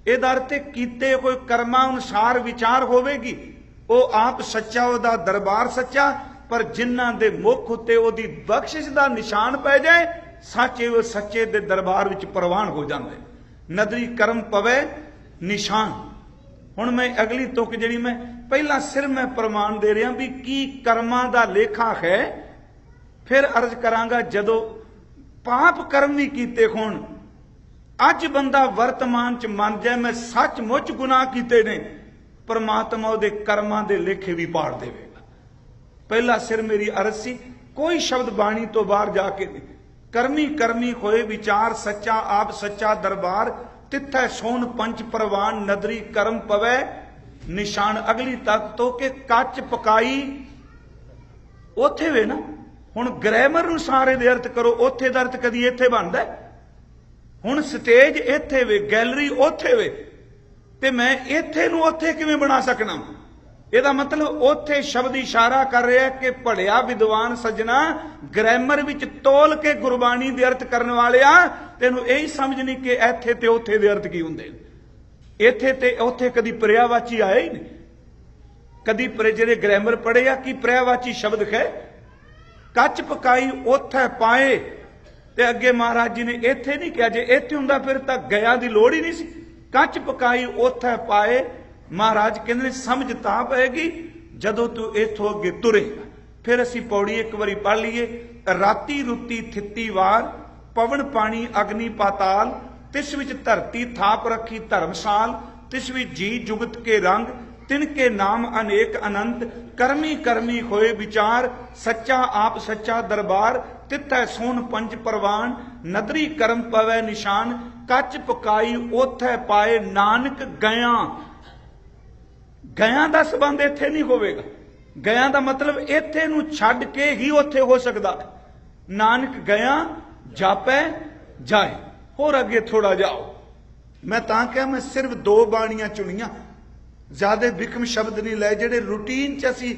ਇਹਦਾ अर्थ कीते कोई कर्मा अनुसार विचार होवेगी। वो आप सच्चा, ओदा दरबार सच्चा, पर जिन्हां दे मुख उत्ते ओदी बख्शिश दा निशान पै जाए, सच्चे वो सच्चे दे दरबार विच प्रवान हो जांदे। नदरी कर्म पवे निशान। हुण मैं अगली तुक जिहड़ी मैं पहला सिर मैं प्रमाण दे रहा भी की कर्मां दा लेखा है, फिर अर्ज करांगा जदों पाप कर्म भी कीते होण। अज बंदा वर्तमान च मन जाए मैं सचमुच गुनाह कीते ने, परमात्मा उहदे कर्मां दे लेखे भी पाड़ देवेगा। पहला सिर मेरी अर्ज सी, कोई शब्द बाणी तो बाहर जाके नहीं। करमी करमी होए विचार, सच्चा आप सच्चा दरबार, तिथै सोन पंच परवान नदरी कर्म पवै निशान। अगली तक तो के कच पकाई ओथे वे ना। हुण ग्रामर अनुसार इहदे अर्थ करो, ओथे दा अर्थ कदी इत्थे बनदा है। हुण स्टेज इत्थे वे, गैलरी ओथे वे, ते मैं इत्थे नूं ओथे किवें बना सकना? ਇਹਦਾ मतलब ਉੱਥੇ शब्द इशारा कर रहा है कि ਭੜਿਆ विद्वान सजना ग्रामर विच तोल के गुरबाणी दे अर्थ करने वाले तेनू यही समझ नहीं कि ਇੱਥੇ ਤੇ ਉੱਥੇ ਦੇ अर्थ की ਹੁੰਦੇ ਨੇ। ਇੱਥੇ ਤੇ ਉੱਥੇ कदी पर्यावाची आया ही नहीं। कदी ਜਿਹੜੇ ग्रामर पढ़े कि पर्यावाची शब्द है। ਕੱਚ ਪਕਾਈ ਉੱਥੇ ਪਾਏ ਤੇ ਅੱਗੇ महाराज जी ने ਇੱਥੇ नहीं किया, जे ਇੱਥੇ ਹੁੰਦਾ फिर ਤਾਂ ਗਿਆ ਦੀ ਲੋੜ ही नहीं सी। ਕੱਚ ਪਕਾਈ ਉੱਥੇ ਪਾਏ, महाराज कहते समझ तां पैगी जदों तू इथों अगे तुरेगा। फिर असी पौड़ी एक बारी पढ़ लीए, राती रुती थित्ती वार, पवन पानी अग्नि पाताल, तिस विच धरती थाप रखी धर्मसाल, तिस विच जी जुगत के रंग, तिनके नाम अनेक अनंत। करमी करमी होए विचार, सच्चा आप सच्चा दरबार, तिथै सोन पंच परवान नदरी कर्म पवै निशान। कच पकाई ओथै पाए नानक गया। गया का संबंध इत्थे नहीं होवेगा। गया का मतलब इत्थे नूं छड्ड के ही उत्थे हो सकता। नानक गया जापै जाए। होर अगे थोड़ा जाओ। मैं तां कहा मैं सिर्फ 2 बाणियां चुनियां, ज्यादा विकम शब्द नहीं लाए जिहड़े रूटीन च असी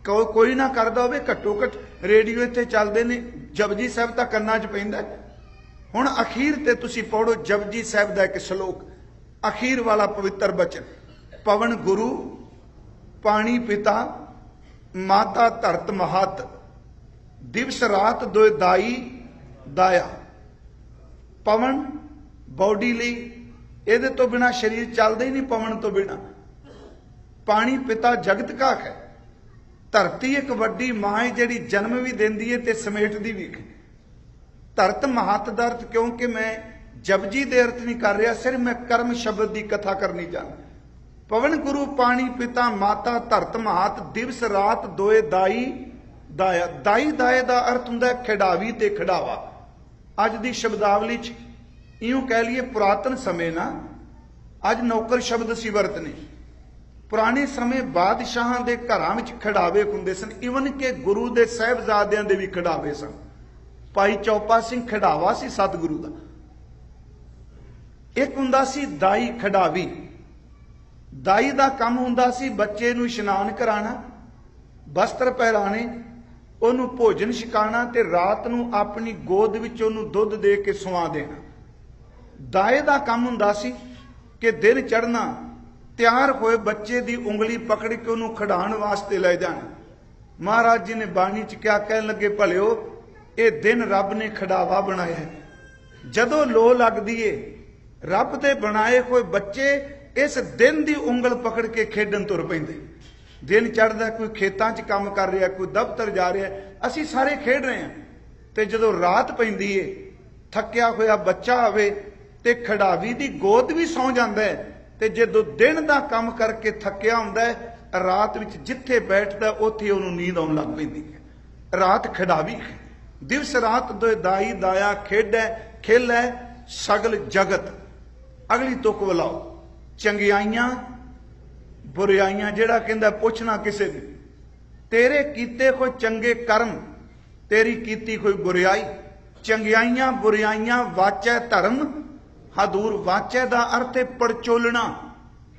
कोई ना करदा होवे। घट्टो घट रेडियो इत्थे चलदे ने, जपजी साहिब तां कन्नां च पैंदा। हुण अखीर ते तुसीं पढ़ो जपजी साहिब दा एक श्लोक, अखीर वाला पवित्र बचन। पवन गुरु पानी पिता माता धरत महत, दिवस रात दोए दाई दाया। पवन बॉडी लई, इहदे तो बिना शरीर चलदा ही नहीं। पवन तो बिना पानी पिता जगत का है। धरती एक वड्डी मां है जिहड़ी जन्म भी देंदी है ते समेटदी भी है। धरत महत दा अर्थ, क्योंकि मैं जपजी दे अर्थ नहीं कर रहा, सिर्फ मैं कर्म शब्द की कथा करनी चाहता। पवन गुरु पानी पिता माता धरत महत, दिवस रात दोए दाई दाया। दाई दाए का अर्थ हुंदा खिडावी ते खिडावा। अज की शब्दावली च इयों कह लीए पुरातन समय ना, अज नौकर शब्द असीं वरतने। पुराने समय बादशाहां दे घरां विच खिडावे हुंदे सन, इवन के गुरु दे साहिबजादियां दे भी खिडावे सन। भाई चौपा सिंह खिडावा सी सतगुरु दा। एक हुंदा सी दाई खिडावी। दाई का काम हुंदा सी बच्चे नूं इशनान कराना, वस्त्र पहराने, ओनू भोजन छकाना ते रात नूं अपनी गोद विच ओनू दुध दे के सुवा देना। दाए का काम हुंदा सी कि दिन चढ़ना, तैयार होए बच्चे की उंगली पकड़ के ओनू खिडाण वास्ते ले जाना। महाराज जी ने बाणी च क्या कहन लगे, भलिओ ये दिन रब ने खिडावा बनाया है। जदों लो लगदी है, रब दे बनाए हुए बच्चे इस दिन की उंगल पकड़ के खेडन तुर पैंदे। दिन चढ़दा, कोई खेतां च काम कर रहा, कोई दफ्तर जा रहा, ਅਸੀਂ ਸਾਰੇ ਖੇਡ ਰਹੇ ਹਾਂ ਤੇ ਜਦੋਂ ਰਾਤ ਪੈਂਦੀ ਏ ਥੱਕਿਆ ਹੋਇਆ ਬੱਚਾ ਆਵੇ ਤੇ ਖਿਡਾਰੀ ਦੀ ਗੋਦ ਵੀ ਸੌਂ ਜਾਂਦਾ ਹੈ ਤੇ ਜਦੋਂ ਦਿਨ ਦਾ ਕੰਮ ਕਰਕੇ ਥੱਕਿਆ ਹੁੰਦਾ ਹੈ ਰਾਤ ਵਿੱਚ ਜਿੱਥੇ ਬੈਠਦਾ ਉੱਥੇ ਉਹਨੂੰ ਨੀਂਦ ਆਉਣ ਲੱਗ ਪੈਂਦੀ ਹੈ। ਰਾਤ ਖਿਡਾਰੀ ਦਿਵਸ ਰਾਤ ਦਾਈ ਦਾਇਆ ਖੇਡੈ ਖੇਲੈ ਸਗਲ ਜਗਤ। ਅਗਲੀ ਤੁਕ ਬੁਲਾਓ ਚੰਗਿਆਈਆਂ ਬੁਰਾਈਆਂ। ਜਿਹੜਾ ਕਹਿੰਦਾ ਪੁੱਛਣਾ ਕਿਸੇ ਨੇ ਤੇਰੇ ਕੀਤੇ ਕੋਈ ਚੰਗੇ ਕਰਮ ਤੇਰੀ ਕੀਤੀ ਕੋਈ ਬੁਰਾਈ। ਚੰਗਿਆਈਆਂ ਬੁਰਾਈਆਂ ਵਾਚੈ ਧਰਮ ਹਦੂਰ। ਵਾਚੈ ਦਾ ਅਰਥ ਹੈ ਪੜਚੋਲਣਾ।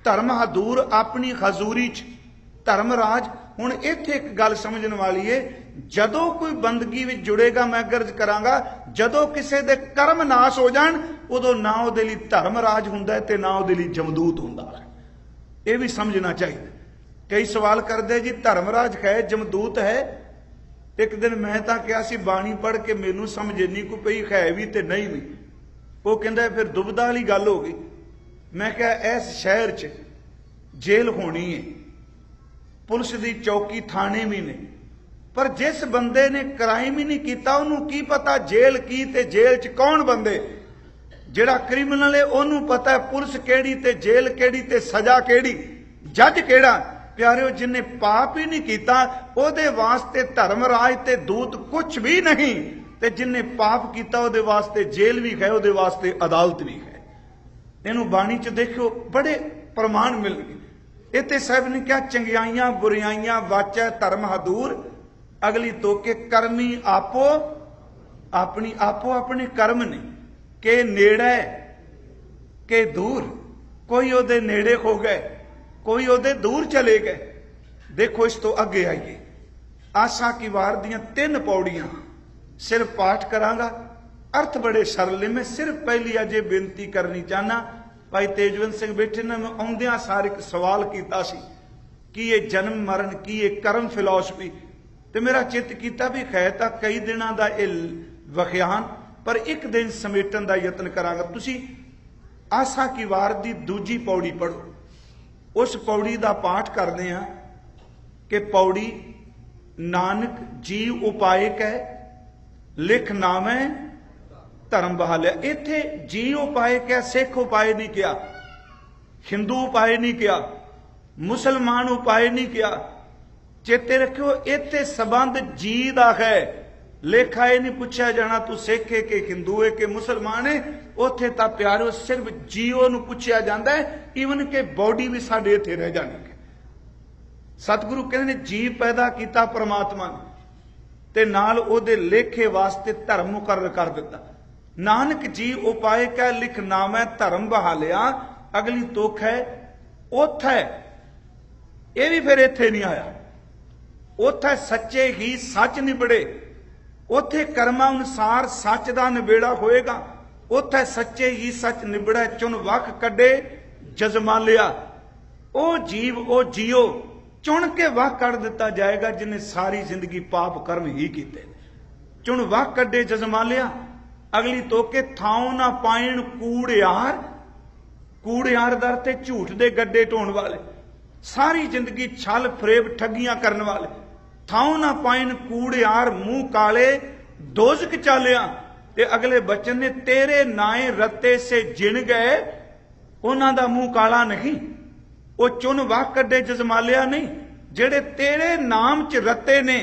ਧਰਮ ਹਦੂਰ ਆਪਣੀ ਹਜ਼ੂਰੀ ਚ ਧਰਮ ਰਾਜ। ਹੁਣ ਇੱਥੇ ਇੱਕ ਗੱਲ ਸਮਝਣ ਵਾਲੀ ਏ ਜਦੋਂ ਕੋਈ ਬੰਦਗੀ ਵਿੱਚ ਜੁੜੇਗਾ ਮੈਂ ਗਰਜ ਕਰਾਂਗਾ ਜਦੋਂ ਕਿਸੇ ਦੇ ਕਰਮ ਨਾਸ ਹੋ ਜਾਣ ਉਦੋਂ ਨਾ ਉਹਦੇ ਲਈ ਧਰਮ ਰਾਜ ਹੁੰਦਾ ਹੈ ਤੇ ਨਾ ਉਹਦੇ ਲਈ ਜਮਦੂਤ ਹੁੰਦਾ ਹੈ। ਇਹ ਵੀ ਸਮਝਣਾ ਚਾਹੀਦਾ। ਕਈ ਸਵਾਲ ਕਰਦੇ ਜੀ ਧਰਮ ਰਾਜ ਹੈ ਜਮਦੂਤ ਹੈ। ਇੱਕ ਦਿਨ ਮੈਂ ਤਾਂ ਕਿਹਾ ਸੀ ਬਾਣੀ ਪੜ੍ਹ ਕੇ ਮੈਨੂੰ ਸਮਝ ਇੰਨੀ ਕੋ ਪਈ ਹੈ ਵੀ ਤੇ ਨਹੀਂ ਵੀ। ਉਹ ਕਹਿੰਦਾ ਫਿਰ ਦੁਬਦਾ ਵਾਲੀ ਗੱਲ ਹੋ ਗਈ। ਮੈਂ ਕਿਹਾ ਇਸ ਸ਼ਹਿਰ 'ਚ ਜੇਲ੍ਹ ਹੋਣੀ ਹੈ ਪੁਲਿਸ ਦੀ ਚੌਕੀ ਥਾਣੇ ਵੀ ਨੇ ਪਰ ਜਿਸ ਬੰਦੇ ਨੇ ਕ੍ਰਾਈਮ ਹੀ ਨਹੀਂ ਕੀਤਾ ਉਹਨੂੰ ਕੀ ਪਤਾ ਜੇਲ੍ਹ ਕੀ ਤੇ ਜੇਲ੍ਹ 'ਚ ਕੌਣ ਬੰਦੇ। ਜਿਹੜਾ ਕ੍ਰਿਮੀਨਲ ਹੈ ਉਹਨੂੰ ਪਤਾ ਪੁਲਿਸ ਕਿਹੜੀ ਤੇ ਜੇਲ੍ਹ ਕਿਹੜੀ ਤੇ ਸਜ਼ਾ ਕਿਹੜੀ ਜੱਜ ਕਿਹੜਾ। ਪਿਆਰਿਓ ਜਿਨੇ ਪਾਪ ਹੀ ਨਹੀਂ ਕੀਤਾ ਉਹਦੇ ਵਾਸਤੇ ਧਰਮ ਰਾਜ ਤੇ ਦੂਤ ਕੁਝ ਵੀ ਨਹੀਂ ਤੇ ਜਿਨੇ ਪਾਪ ਕੀਤਾ ਉਹਦੇ ਵਾਸਤੇ ਜੇਲ੍ਹ ਵੀ ਹੈ ਉਹਦੇ ਵਾਸਤੇ ਅਦਾਲਤ ਵੀ ਹੈ। ਇਹਨੂੰ ਬਾਣੀ 'ਚ ਦੇਖਿਓ ਬੜੇ ਪ੍ਰਮਾਣ ਮਿਲਣਗੇ। ਇੱਥੇ ਸਾਹਿਬ ਨੇ ਕਿਹਾ ਚੰਗਿਆਈਆਂ ਬੁਰਾਈਆਂ ਵਾਚੈ ਧਰਮ ਹਦੂਰ। ਅਗਲੀ ਤੋਕੇ ਕਰਮੀ ਆਪੋ ਆਪਣੀ ਆਪੋ ਆਪਣੇ ਕਰਮ ਨੇ ਕਿ ਨੇੜੇ ਕਿ ਦੂਰ। ਕੋਈ ਉਹਦੇ ਨੇੜੇ ਹੋ ਗਏ ਕੋਈ ਉਹਦੇ ਦੂਰ ਚਲੇ ਗਏ। ਦੇਖੋ ਇਸ ਤੋਂ ਅੱਗੇ ਆਈਏ ਆਸਾ ਕੀ ਵਾਰ ਦੀਆਂ 3 ਪੌੜੀਆਂ ਸਿਰਫ ਪਾਠ ਕਰਾਂਗਾ। ਅਰਥ ਬੜੇ ਸਰਲ ਨੇ। ਮੈਂ ਸਿਰਫ ਪਹਿਲੀ ਅਜੇ ਬੇਨਤੀ ਕਰਨੀ ਚਾਹਨਾ ਭਾਈ ਤੇਜਵੰਤ ਸਿੰਘ ਬੈਠੇ ਨੇ ਮੈਂ ਆਉਂਦਿਆਂ ਸਾਰ ਇੱਕ ਸਵਾਲ ਕੀਤਾ ਸੀ ਕਿ ਇਹ ਜਨਮ ਮਰਨ ਕੀ ਇਹ ਕਰਮ ਫਿਲਾਸਫੀ ਤੇ ਮੇਰਾ ਚਿੱਤ ਕੀਤਾ ਵੀ ਹੈ ਤਾਂ ਕਈ ਦਿਨਾਂ ਦਾ ਇਹ ਵਿਖਿਆਨ ਪਰ ਇੱਕ ਦਿਨ ਸਮੇਟਣ ਦਾ ਯਤਨ ਕਰਾਂਗਾ। ਤੁਸੀਂ ਆਸਾ ਕੀ ਵਾਰ ਦੀ ਦੂਜੀ ਪੌੜੀ ਪੜ੍ਹੋ। ਉਸ ਪੌੜੀ ਦਾ ਪਾਠ ਕਰਦੇ ਆ ਕਿ ਪੌੜੀ ਨਾਨਕ ਜੀ ਉਪਾਏ ਕੈ ਲਿਖ ਨਾਮੈ ਧਰਮ ਬਹਾਲਿਆ। ਇੱਥੇ ਜੀ ਉਪਾਏ ਕਿਹਾ ਸਿੱਖ ਉਪਾਏ ਨਹੀਂ ਕਿਹਾ ਹਿੰਦੂ ਉਪਾਏ ਨਹੀਂ ਕਿਹਾ ਮੁਸਲਮਾਨ ਉਪਾਏ ਨਹੀਂ ਕਿਹਾ। ਚੇਤੇ ਰੱਖਿਓ ਇੱਥੇ ਸਬੰਧ ਜੀ ਦਾ ਹੈ। ਲੇਖਾ ਇਹ ਨਹੀਂ ਪੁੱਛਿਆ ਜਾਣਾ ਤੂੰ ਸਿੱਖ ਹੈ ਕਿ ਹਿੰਦੂ ਹੈ ਕਿ ਮੁਸਲਮਾਨ ਹੈ। ਉੱਥੇ ਤਾਂ ਪਿਆਰਿਓ ਸਿਰਫ ਜੀਓ ਨੂੰ ਪੁੱਛਿਆ ਜਾਂਦਾ ਹੈ। ਈਵਨ ਕਿ ਬੋਡੀ ਵੀ ਸਾਡੇ ਇੱਥੇ ਰਹਿ ਜਾਣੀ ਹੈ। ਸਤਿਗੁਰੂ ਕਹਿੰਦੇ ਨੇ ਜੀ ਪੈਦਾ ਕੀਤਾ ਪਰਮਾਤਮਾ ਨੇ ਤੇ ਨਾਲ ਉਹਦੇ ਲੇਖੇ ਵਾਸਤੇ ਧਰਮ ਮੁਕਰਰ ਕਰ ਦਿੱਤਾ। ਨਾਨਕ ਜੀ ਉਪਾਏ ਕੈ ਲਿਖ ਨਾਮੈ ਧਰਮ ਬਹਾਲਿਆ। ਅਗਲੀ ਤੁਕ ਹੈ ਉਥੇ ਇਹ ਵੀ ਫਿਰ ਇੱਥੇ ਨਹੀਂ ਆਇਆ। ਉਥੇ ਸੱਚੇ ਹੀ ਸੱਚ ਨਿਬੜੇ। ਉਥੇ ਕਰਮਾਂ ਅਨੁਸਾਰ ਸੱਚ ਦਾ ਨਿਬੇੜਾ ਹੋਏਗਾ। ਉਥੇ ਸੱਚੇ ਹੀ ਸੱਚ ਨਿਬੜੈ ਚੁਣ ਵਖ ਕੱਢੇ ਜਜ਼ਮਾਲਿਆ। ਉਹ ਜੀਵ ਉਹ ਜੀਓ ਚੁਣ ਕੇ ਵਖ ਕੱਢ ਦਿੱਤਾ ਜਾਏਗਾ ਜਿਹਨੇ ਸਾਰੀ ਜ਼ਿੰਦਗੀ ਪਾਪ ਕਰਮ ਹੀ ਕੀਤੇ। ਚੁਣ ਵਖ ਕੱਢੇ ਜਜ਼ਮਾਲਿਆ। ਅਗਲੀ ਤੋਕੇ ਥਾਉ ਨਾ ਪਾਇਣ ਕੂੜਿਆਰ। ਕੂੜਿਆਰ ਦਰ ਤੇ ਝੂਠ ਦੇ ਗੱਡੇ ਢੋਣ ਵਾਲੇ ਸਾਰੀ ਜ਼ਿੰਦਗੀ ਛਲ ਫਰੇਬ ਠੱਗੀਆਂ ਕਰਨ ਵਾਲੇ। ਥਾਉ ਨਾ ਪਾਇਣ ਕੂੜਿਆਰ ਮੂੰਹ ਕਾਲੇ ਦੋਜ਼ਖ ਚਾਲਿਆ। ਤੇ ਅਗਲੇ ਬਚਨ ਨੇ ਤੇਰੇ ਨਾਏ ਰੱਤੇ ਸੇ ਜਿਣ ਗਏ। ਉਹਨਾਂ ਦਾ ਮੂੰਹ ਕਾਲਾ ਨਹੀਂ ਉਹ ਚੁਣ ਵਖ ਕੱਢੇ ਜਜ਼ਮਾਲਿਆ ਨਹੀਂ। ਜਿਹੜੇ ਤੇਰੇ ਨਾਮ ਚ ਰੱਤੇ ਨੇ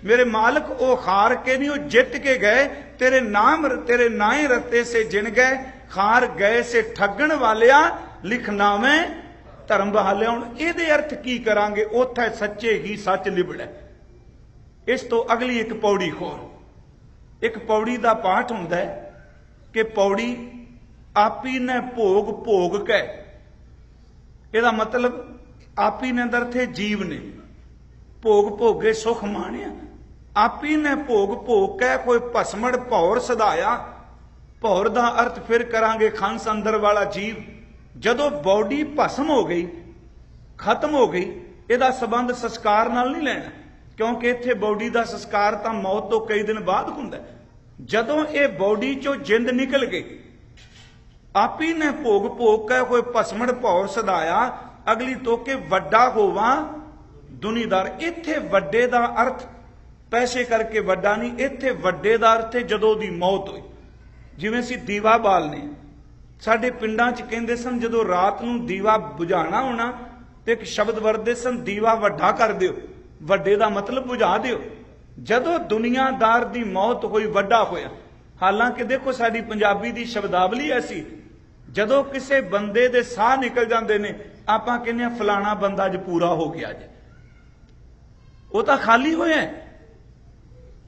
ਮੇਰੇ ਮਾਲਕ ਉਹ ਹਾਰ ਕੇ ਨਹੀਂ ਉਹ ਜਿੱਤ ਕੇ ਗਏ। ਤੇਰੇ ਨਾਏ ਰੱਤੇ ਸੇ ਜਿਣ ਗਏ ਹਾਰ ਗਏ ਸੇ ਠੱਗਣ ਵਾਲਿਆ ਲਿਖ ਨਾਮੈ ਧਰਮ ਬਹਾਲਿਆ। ਹੁਣ ਇਹਦੇ ਅਰਥ ਕੀ ਕਰਾਂਗੇ। ਉੱਥੇ ਸੱਚੇ ਹੀ ਸੱਚ ਲਿਬੜੈ। ਇਸ ਤੋਂ ਅਗਲੀ ਇੱਕ ਪੌੜੀ ਹੋਰ ਇੱਕ ਪੌੜੀ ਦਾ ਪਾਠ ਹੁੰਦਾ ਹੈ ਕਿ ਪੌੜੀ ਆਪੀ ਨੇ ਭੋਗ ਭੋਗ ਕੈ। ਇਹਦਾ ਮਤਲਬ ਆਪੀ ਨੇ ਅੰਦਰ ਥੇ ਜੀਵ ਨੇ ਭੋਗ ਭੋਗੇ ਸੁਖ ਮਾਣਿਆ। ਆਪੀ ਨੇ ਭੋਗ ਭੋਗ ਕੈ ਕੋਈ ਭਸਮੜ ਭੌਰ ਸਧਾਇਆ। ਭੌਰ ਦਾ ਅਰਥ ਫਿਰ ਕਰਾਂਗੇ ਖੰਸ ਅੰਦਰ ਵਾਲਾ ਜੀਵ। ਜਦੋਂ ਬੋਡੀ ਭਸਮ ਹੋ ਗਈ ਖਤਮ ਹੋ ਗਈ ਇਹਦਾ ਸੰਬੰਧ ਸੰਸਕਾਰ ਨਾਲ ਨਹੀਂ ਲੈਣਾ ਕਿਉਂਕਿ ਇੱਥੇ ਬੋਡੀ ਦਾ ਸੰਸਕਾਰ ਤਾਂ ਮੌਤ ਤੋਂ ਕਈ ਦਿਨ ਬਾਅਦ ਹੁੰਦਾ। ਜਦੋਂ ਇਹ ਬੋਡੀ ਚੋਂ ਜਿੰਦ ਨਿਕਲ ਗਈ ਆਪੀ ਨੇ ਭੋਗ ਭੋਗ ਕੈ ਕੋਈ ਭਸਮੜ ਭੌਰ ਸਧਾਇਆ। ਅਗਲੀ ਤੋਕੇ ਵੱਡਾ ਹੋਵਾਂ ਦੁਨੀਦਾਰ। ਇੱਥੇ ਵੱਡੇ ਦਾ ਅਰਥ पैसे करके वड्डा नहीं, इत्थे वड्डे दा अर्थ है जदों दी मौत होई। जिवें असीं दीवा बालने, साडे पिंडां च कहिंदे सन जदों रात नूं दीवा बुझाना होना ते एक शब्द वरतदे सन, दीवा वड्डा कर दिओ। वड्डे दा मतलब बुझा दिओ। जदों दुनियादार दी मौत होई वड्डा होया। हालांकि देखो साडी पंजाबी दी शब्दावली ऐसी, जदों किसे बंदे दे साह निकल जांदे ने आपां कहने फलाना बंदा अज पूरा हो गया जी, वो तो खाली होया,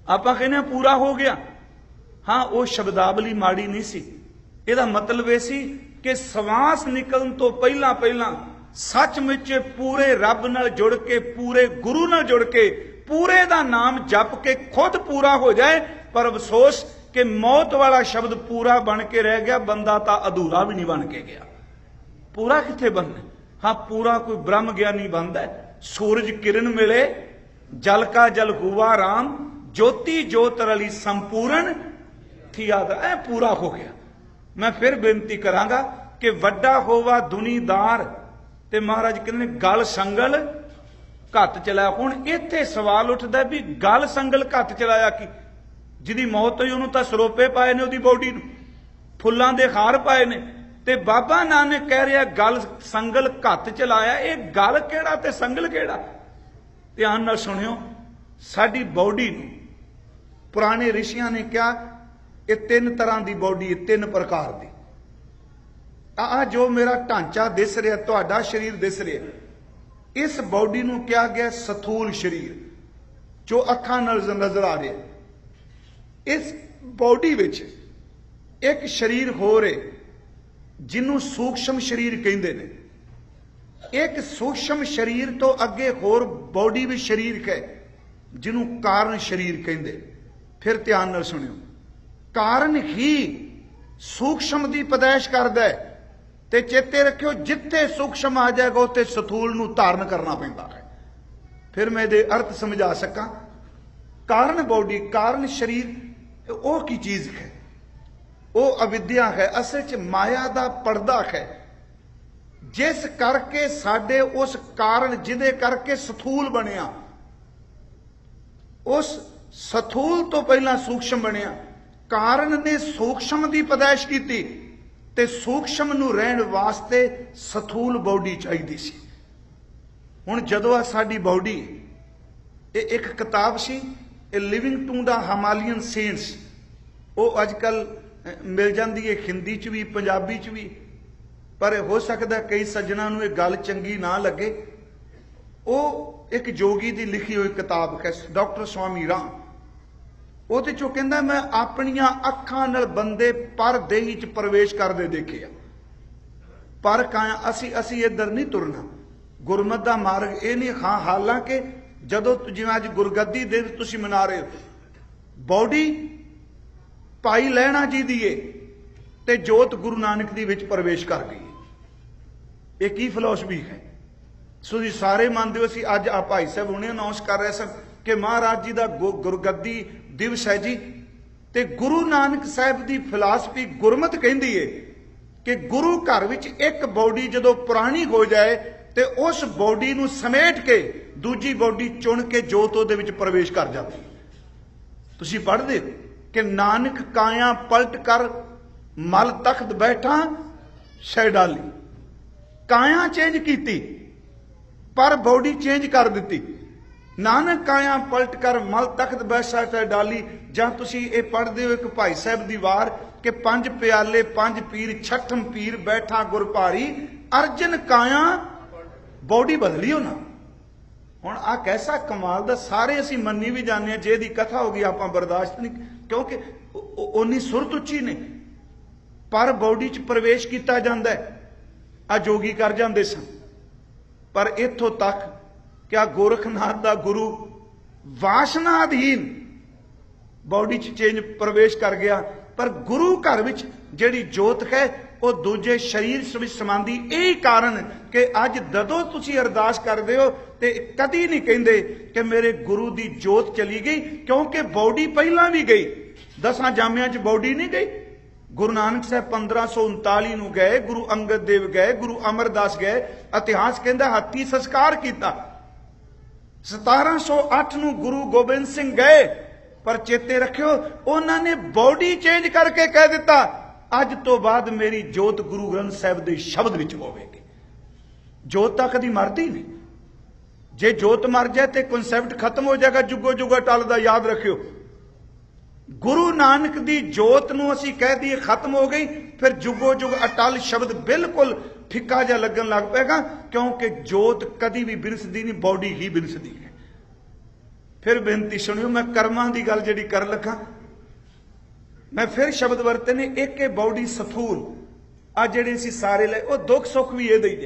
आपां कहने पूरा हो गया। हाँ, वो शब्दावली माड़ी नहीं सी। ਇਹਦਾ मतलब ਇਹ ਸੀ कि ਸਵਾਸ ਨਿਕਲਣ ਤੋਂ ਪਹਿਲਾਂ ਪਹਿਲਾਂ सचमुच पूरे रब नाल जुड़ के, पूरे गुरु नाल जुड़ के, पूरे दा नाम जप के खुद पूरा हो जाए। पर अफसोस कि मौत वाला शब्द पूरा बन के रह गया, बंदा तो अधूरा भी नहीं बन के गया। पूरा किथे बनना? हाँ, पूरा कोई ब्रह्म ज्ञानी बनता है। सूरज किरण मिले, जल का जल हुआ राम, ज्योति ज्योत रली संपूर्ण थी आदर, ऐ पूरा हो गया। मैं फिर बेनती करांगा कि वड्डा होवा दुनीदार ते महाराज कहते गल संगल घत चलाया। हुण इत्थे सवाल उठदा भी गल संगल घत चलाया की? जिहदी मौत होई उहनूं तां सरोपे पाए ने, उहदी बॉडी नूं फुल्लां दे हार पाए ने, ते बाबा नानक कह रहा गल संगल घत चलाया। ये गल किहड़ा ते संगल किहड़ा? ध्यान नाल सुणियो। साडी बॉडी नूं पुराने ऋषियां ने कहा ये तीन तरह की बॉडी है, तीन प्रकार की। आ जो मेरा ढांचा दिस रहा, तुहाडा शरीर दिस रहा, इस बॉडी नूं कहा गया स्थूल शरीर, जो अखां नाल नजर आ रहा। इस बॉडी विच एक शरीर हो रहे जिन्हों सूक्ष्म शरीर कहंदे ने। एक सूक्ष्म शरीर तो अगे होर बॉडी भी शरीर है जिन्हों कारण शरीर कहंदे। फिर ध्यान नाल सुनियो, कारण ही सूक्ष्म की पैदाइश करता है। ते चेते रखियो, जिथे सूक्ष्म आ जाएगा उत्थे स्थूल नूं धारण करना पैंदा है। फिर मैं ये अर्थ समझा सका। कारण बॉडी, कारण शरीर, वो की चीज है? वो अविद्या है, असल च माया का पर्दा है, जिस करके साडे उस कारण जिदे करके स्थूल बनिया, उस स्थूल तो पहला सूक्ष्म बनिया। कारण ने सूक्ष्म की पैदाइश की ते सूक्ष्म नूं रहण वास्ते स्थूल बॉडी चाहिदी सी। हुण जदों आ साडी बॉडी, एक किताब सी living to the Himalayan saints, वो अजकल मिल जाती है हिंदी च भी पंजाबी च भी, पर हो सकता कई सज्जणों नूं ये गल चंगी ना लगे। वो एक जोगी की लिखी हुई किताब है, डॉक्टर स्वामी राम। ਉਹਦੇ ਚੋਂ ਕਹਿੰਦਾ मैं ਆਪਣੀਆਂ ਅੱਖਾਂ ਨਾਲ ਬੰਦੇ ਪਰ ਦੇਹੀ ਚ ਪ੍ਰਵੇਸ਼ ਕਰਦੇ ਦੇਖੇ ਆ, ਪਰ ਕਾਇਆ ਅਸੀਂ ਇੱਧਰ ਨਹੀਂ ਤੁਰਨਾ। ਗੁਰਮਤਿ ਦਾ ਮਾਰਗ ਇਹ ਨਹੀਂ। ਹਾਂ, ਹਾਲਾਂਕਿ ਜਦੋਂ ਜਿਵੇਂ ਅੱਜ ਗੁਰਗੱਦੀ ਦੇ ਤੁਸੀਂ ਮਨਾ ਰਹੇ ਹੋ, ਬੋਡੀ ਭਾਈ ਲਹਿਣਾ ਜੀ ਦੀ ਏ ਤੇ ਜੋਤ ਗੁਰੂ ਨਾਨਕ ਦੀ ਵਿੱਚ ਪ੍ਰਵੇਸ਼ ਕਰ ਗਈ। ਇਹ ਕੀ ਫਿਲਾਸਫੀ ਹੈ? ਸੋ ਜੀ ਸਾਰੇ ਮੰਨਦੇ ਹੋ। ਅਸੀਂ ਅੱਜ ਆ ਭਾਈ ਸਾਹਿਬ ਹੁਣੇ ਅਨਾਉਂਸ ਕਰ ਰਹੇ ਸਨ कि महाराज जी का गुरगद्दी दिवस है जी। ते गुरु नानक साहब की फिलासफी गुरमत कहती है कि गुरु घर विच एक बॉडी जदों पुरानी हो जाए तो उस बॉडी नूं समेट के दूजी बॉडी चुन के जोत उहदे विच प्रवेश कर जाती। तुसीं पढ़दे कि नानक काया पलट कर मल तख्त बैठा शै डाली। काया चेंज की पर बॉडी चेंज कर दी। नानक काया पलट कर मल तख्त बैठा शै डाली। जां तुसीं ये पढ़दे हो एक भाई साहब दी वार कि पंज प्याले पंज पीर छठम पीर बैठा गुर भारी, अर्जन काया बॉडी बदली हो ना। हुण आ कैसा कमाल दा, सारे असीं मन्नी भी जाने जे दी कथा होगी आपां बर्दाश्त नहीं, क्योंकि उन्नी सुरत उच्ची ने, पर बॉडी च प्रवेश किया जाता है। आ जोगी कर जाते सन। पर इत्थों तक क्या गोरखनाथ का गुरु वासना अधीन बॉडी च चेंज प्रवेश कर गया, पर गुरु घर विच जिहड़ी जोत है वो दूजे शरीर विच समांदी। यही कारण कि अज जदों तुसीं अरदास करदे हो ते कदी नहीं कहिंदे कि मेरे गुरु की जोत चली गई, क्योंकि बॉडी पहला भी गई। 10 जामियां च बॉडी नहीं गई। गुरु नानक साहब 1539 नूं गए, गुरु अंगद देव गए, गुरु अमरदास गए। इतिहास कहंदा हाथी संस्कार किया। 1708 ਨੂੰ ਗੁਰੂ ਗੋਬਿੰਦ ਸਿੰਘ ਗਏ, ਪਰ ਚੇਤੇ ਰੱਖਿਓ ਉਹਨਾਂ ਨੇ ਬੋਡੀ ਚੇਂਜ ਕਰਕੇ ਕਹਿ ਦਿੱਤਾ ਅੱਜ ਤੋਂ ਬਾਅਦ ਮੇਰੀ ਜੋਤ ਗੁਰੂ ਗ੍ਰੰਥ ਸਾਹਿਬ ਦੇ ਸ਼ਬਦ ਵਿੱਚ ਹੋਵੇਗੀ। ਜੋਤ ਤਾਂ ਕਦੀ ਮਰਦੀ ਨਹੀਂ। ਜੇ ਜੋਤ ਮਰ ਜਾਏ ਤੇ ਕਨਸੈਪਟ ਖਤਮ ਹੋ ਜਾਏਗਾ, ਜੁਗੋ ਜੁਗਾ ਟਲਦਾ। ਯਾਦ ਰੱਖਿਓ, ਗੁਰੂ ਨਾਨਕ ਦੀ ਜੋਤ ਨੂੰ ਅਸੀਂ ਕਹਿ ਦਈਏ ਖਤਮ ਹੋ ਗਈ, ਫਿਰ ਜੁਗੋ ਜੁਗ ਅਟਲ ਸ਼ਬਦ ਬਿਲਕੁਲ ਫਿੱਕਾ ਜਿਹਾ ਲੱਗਣ ਲੱਗ ਪਏਗਾ, ਕਿਉਂਕਿ ਜੋਤ ਕਦੀ ਵੀ ਬਿਰਸਦੀ ਨਹੀਂ, ਬੋਡੀ ਹੀ ਬਿਰਸਦੀ ਹੈ। ਫਿਰ ਬੇਨਤੀ ਸੁਣਿਓ, ਮੈਂ ਕਰਮਾਂ ਦੀ ਗੱਲ ਜਿਹੜੀ ਕਰਨ ਲੱਗਾ, ਮੈਂ ਫਿਰ ਸ਼ਬਦ ਵਰਤੇ ਨੇ, ਇੱਕ ਇਹ ਬੋਡੀ ਸਥੂਲ ਆ ਜਿਹੜੇ ਅਸੀਂ ਸਾਰੇ ਲੈ, ਉਹ ਦੁੱਖ ਸੁੱਖ ਵੀ ਇਹਦੇ ਹੀ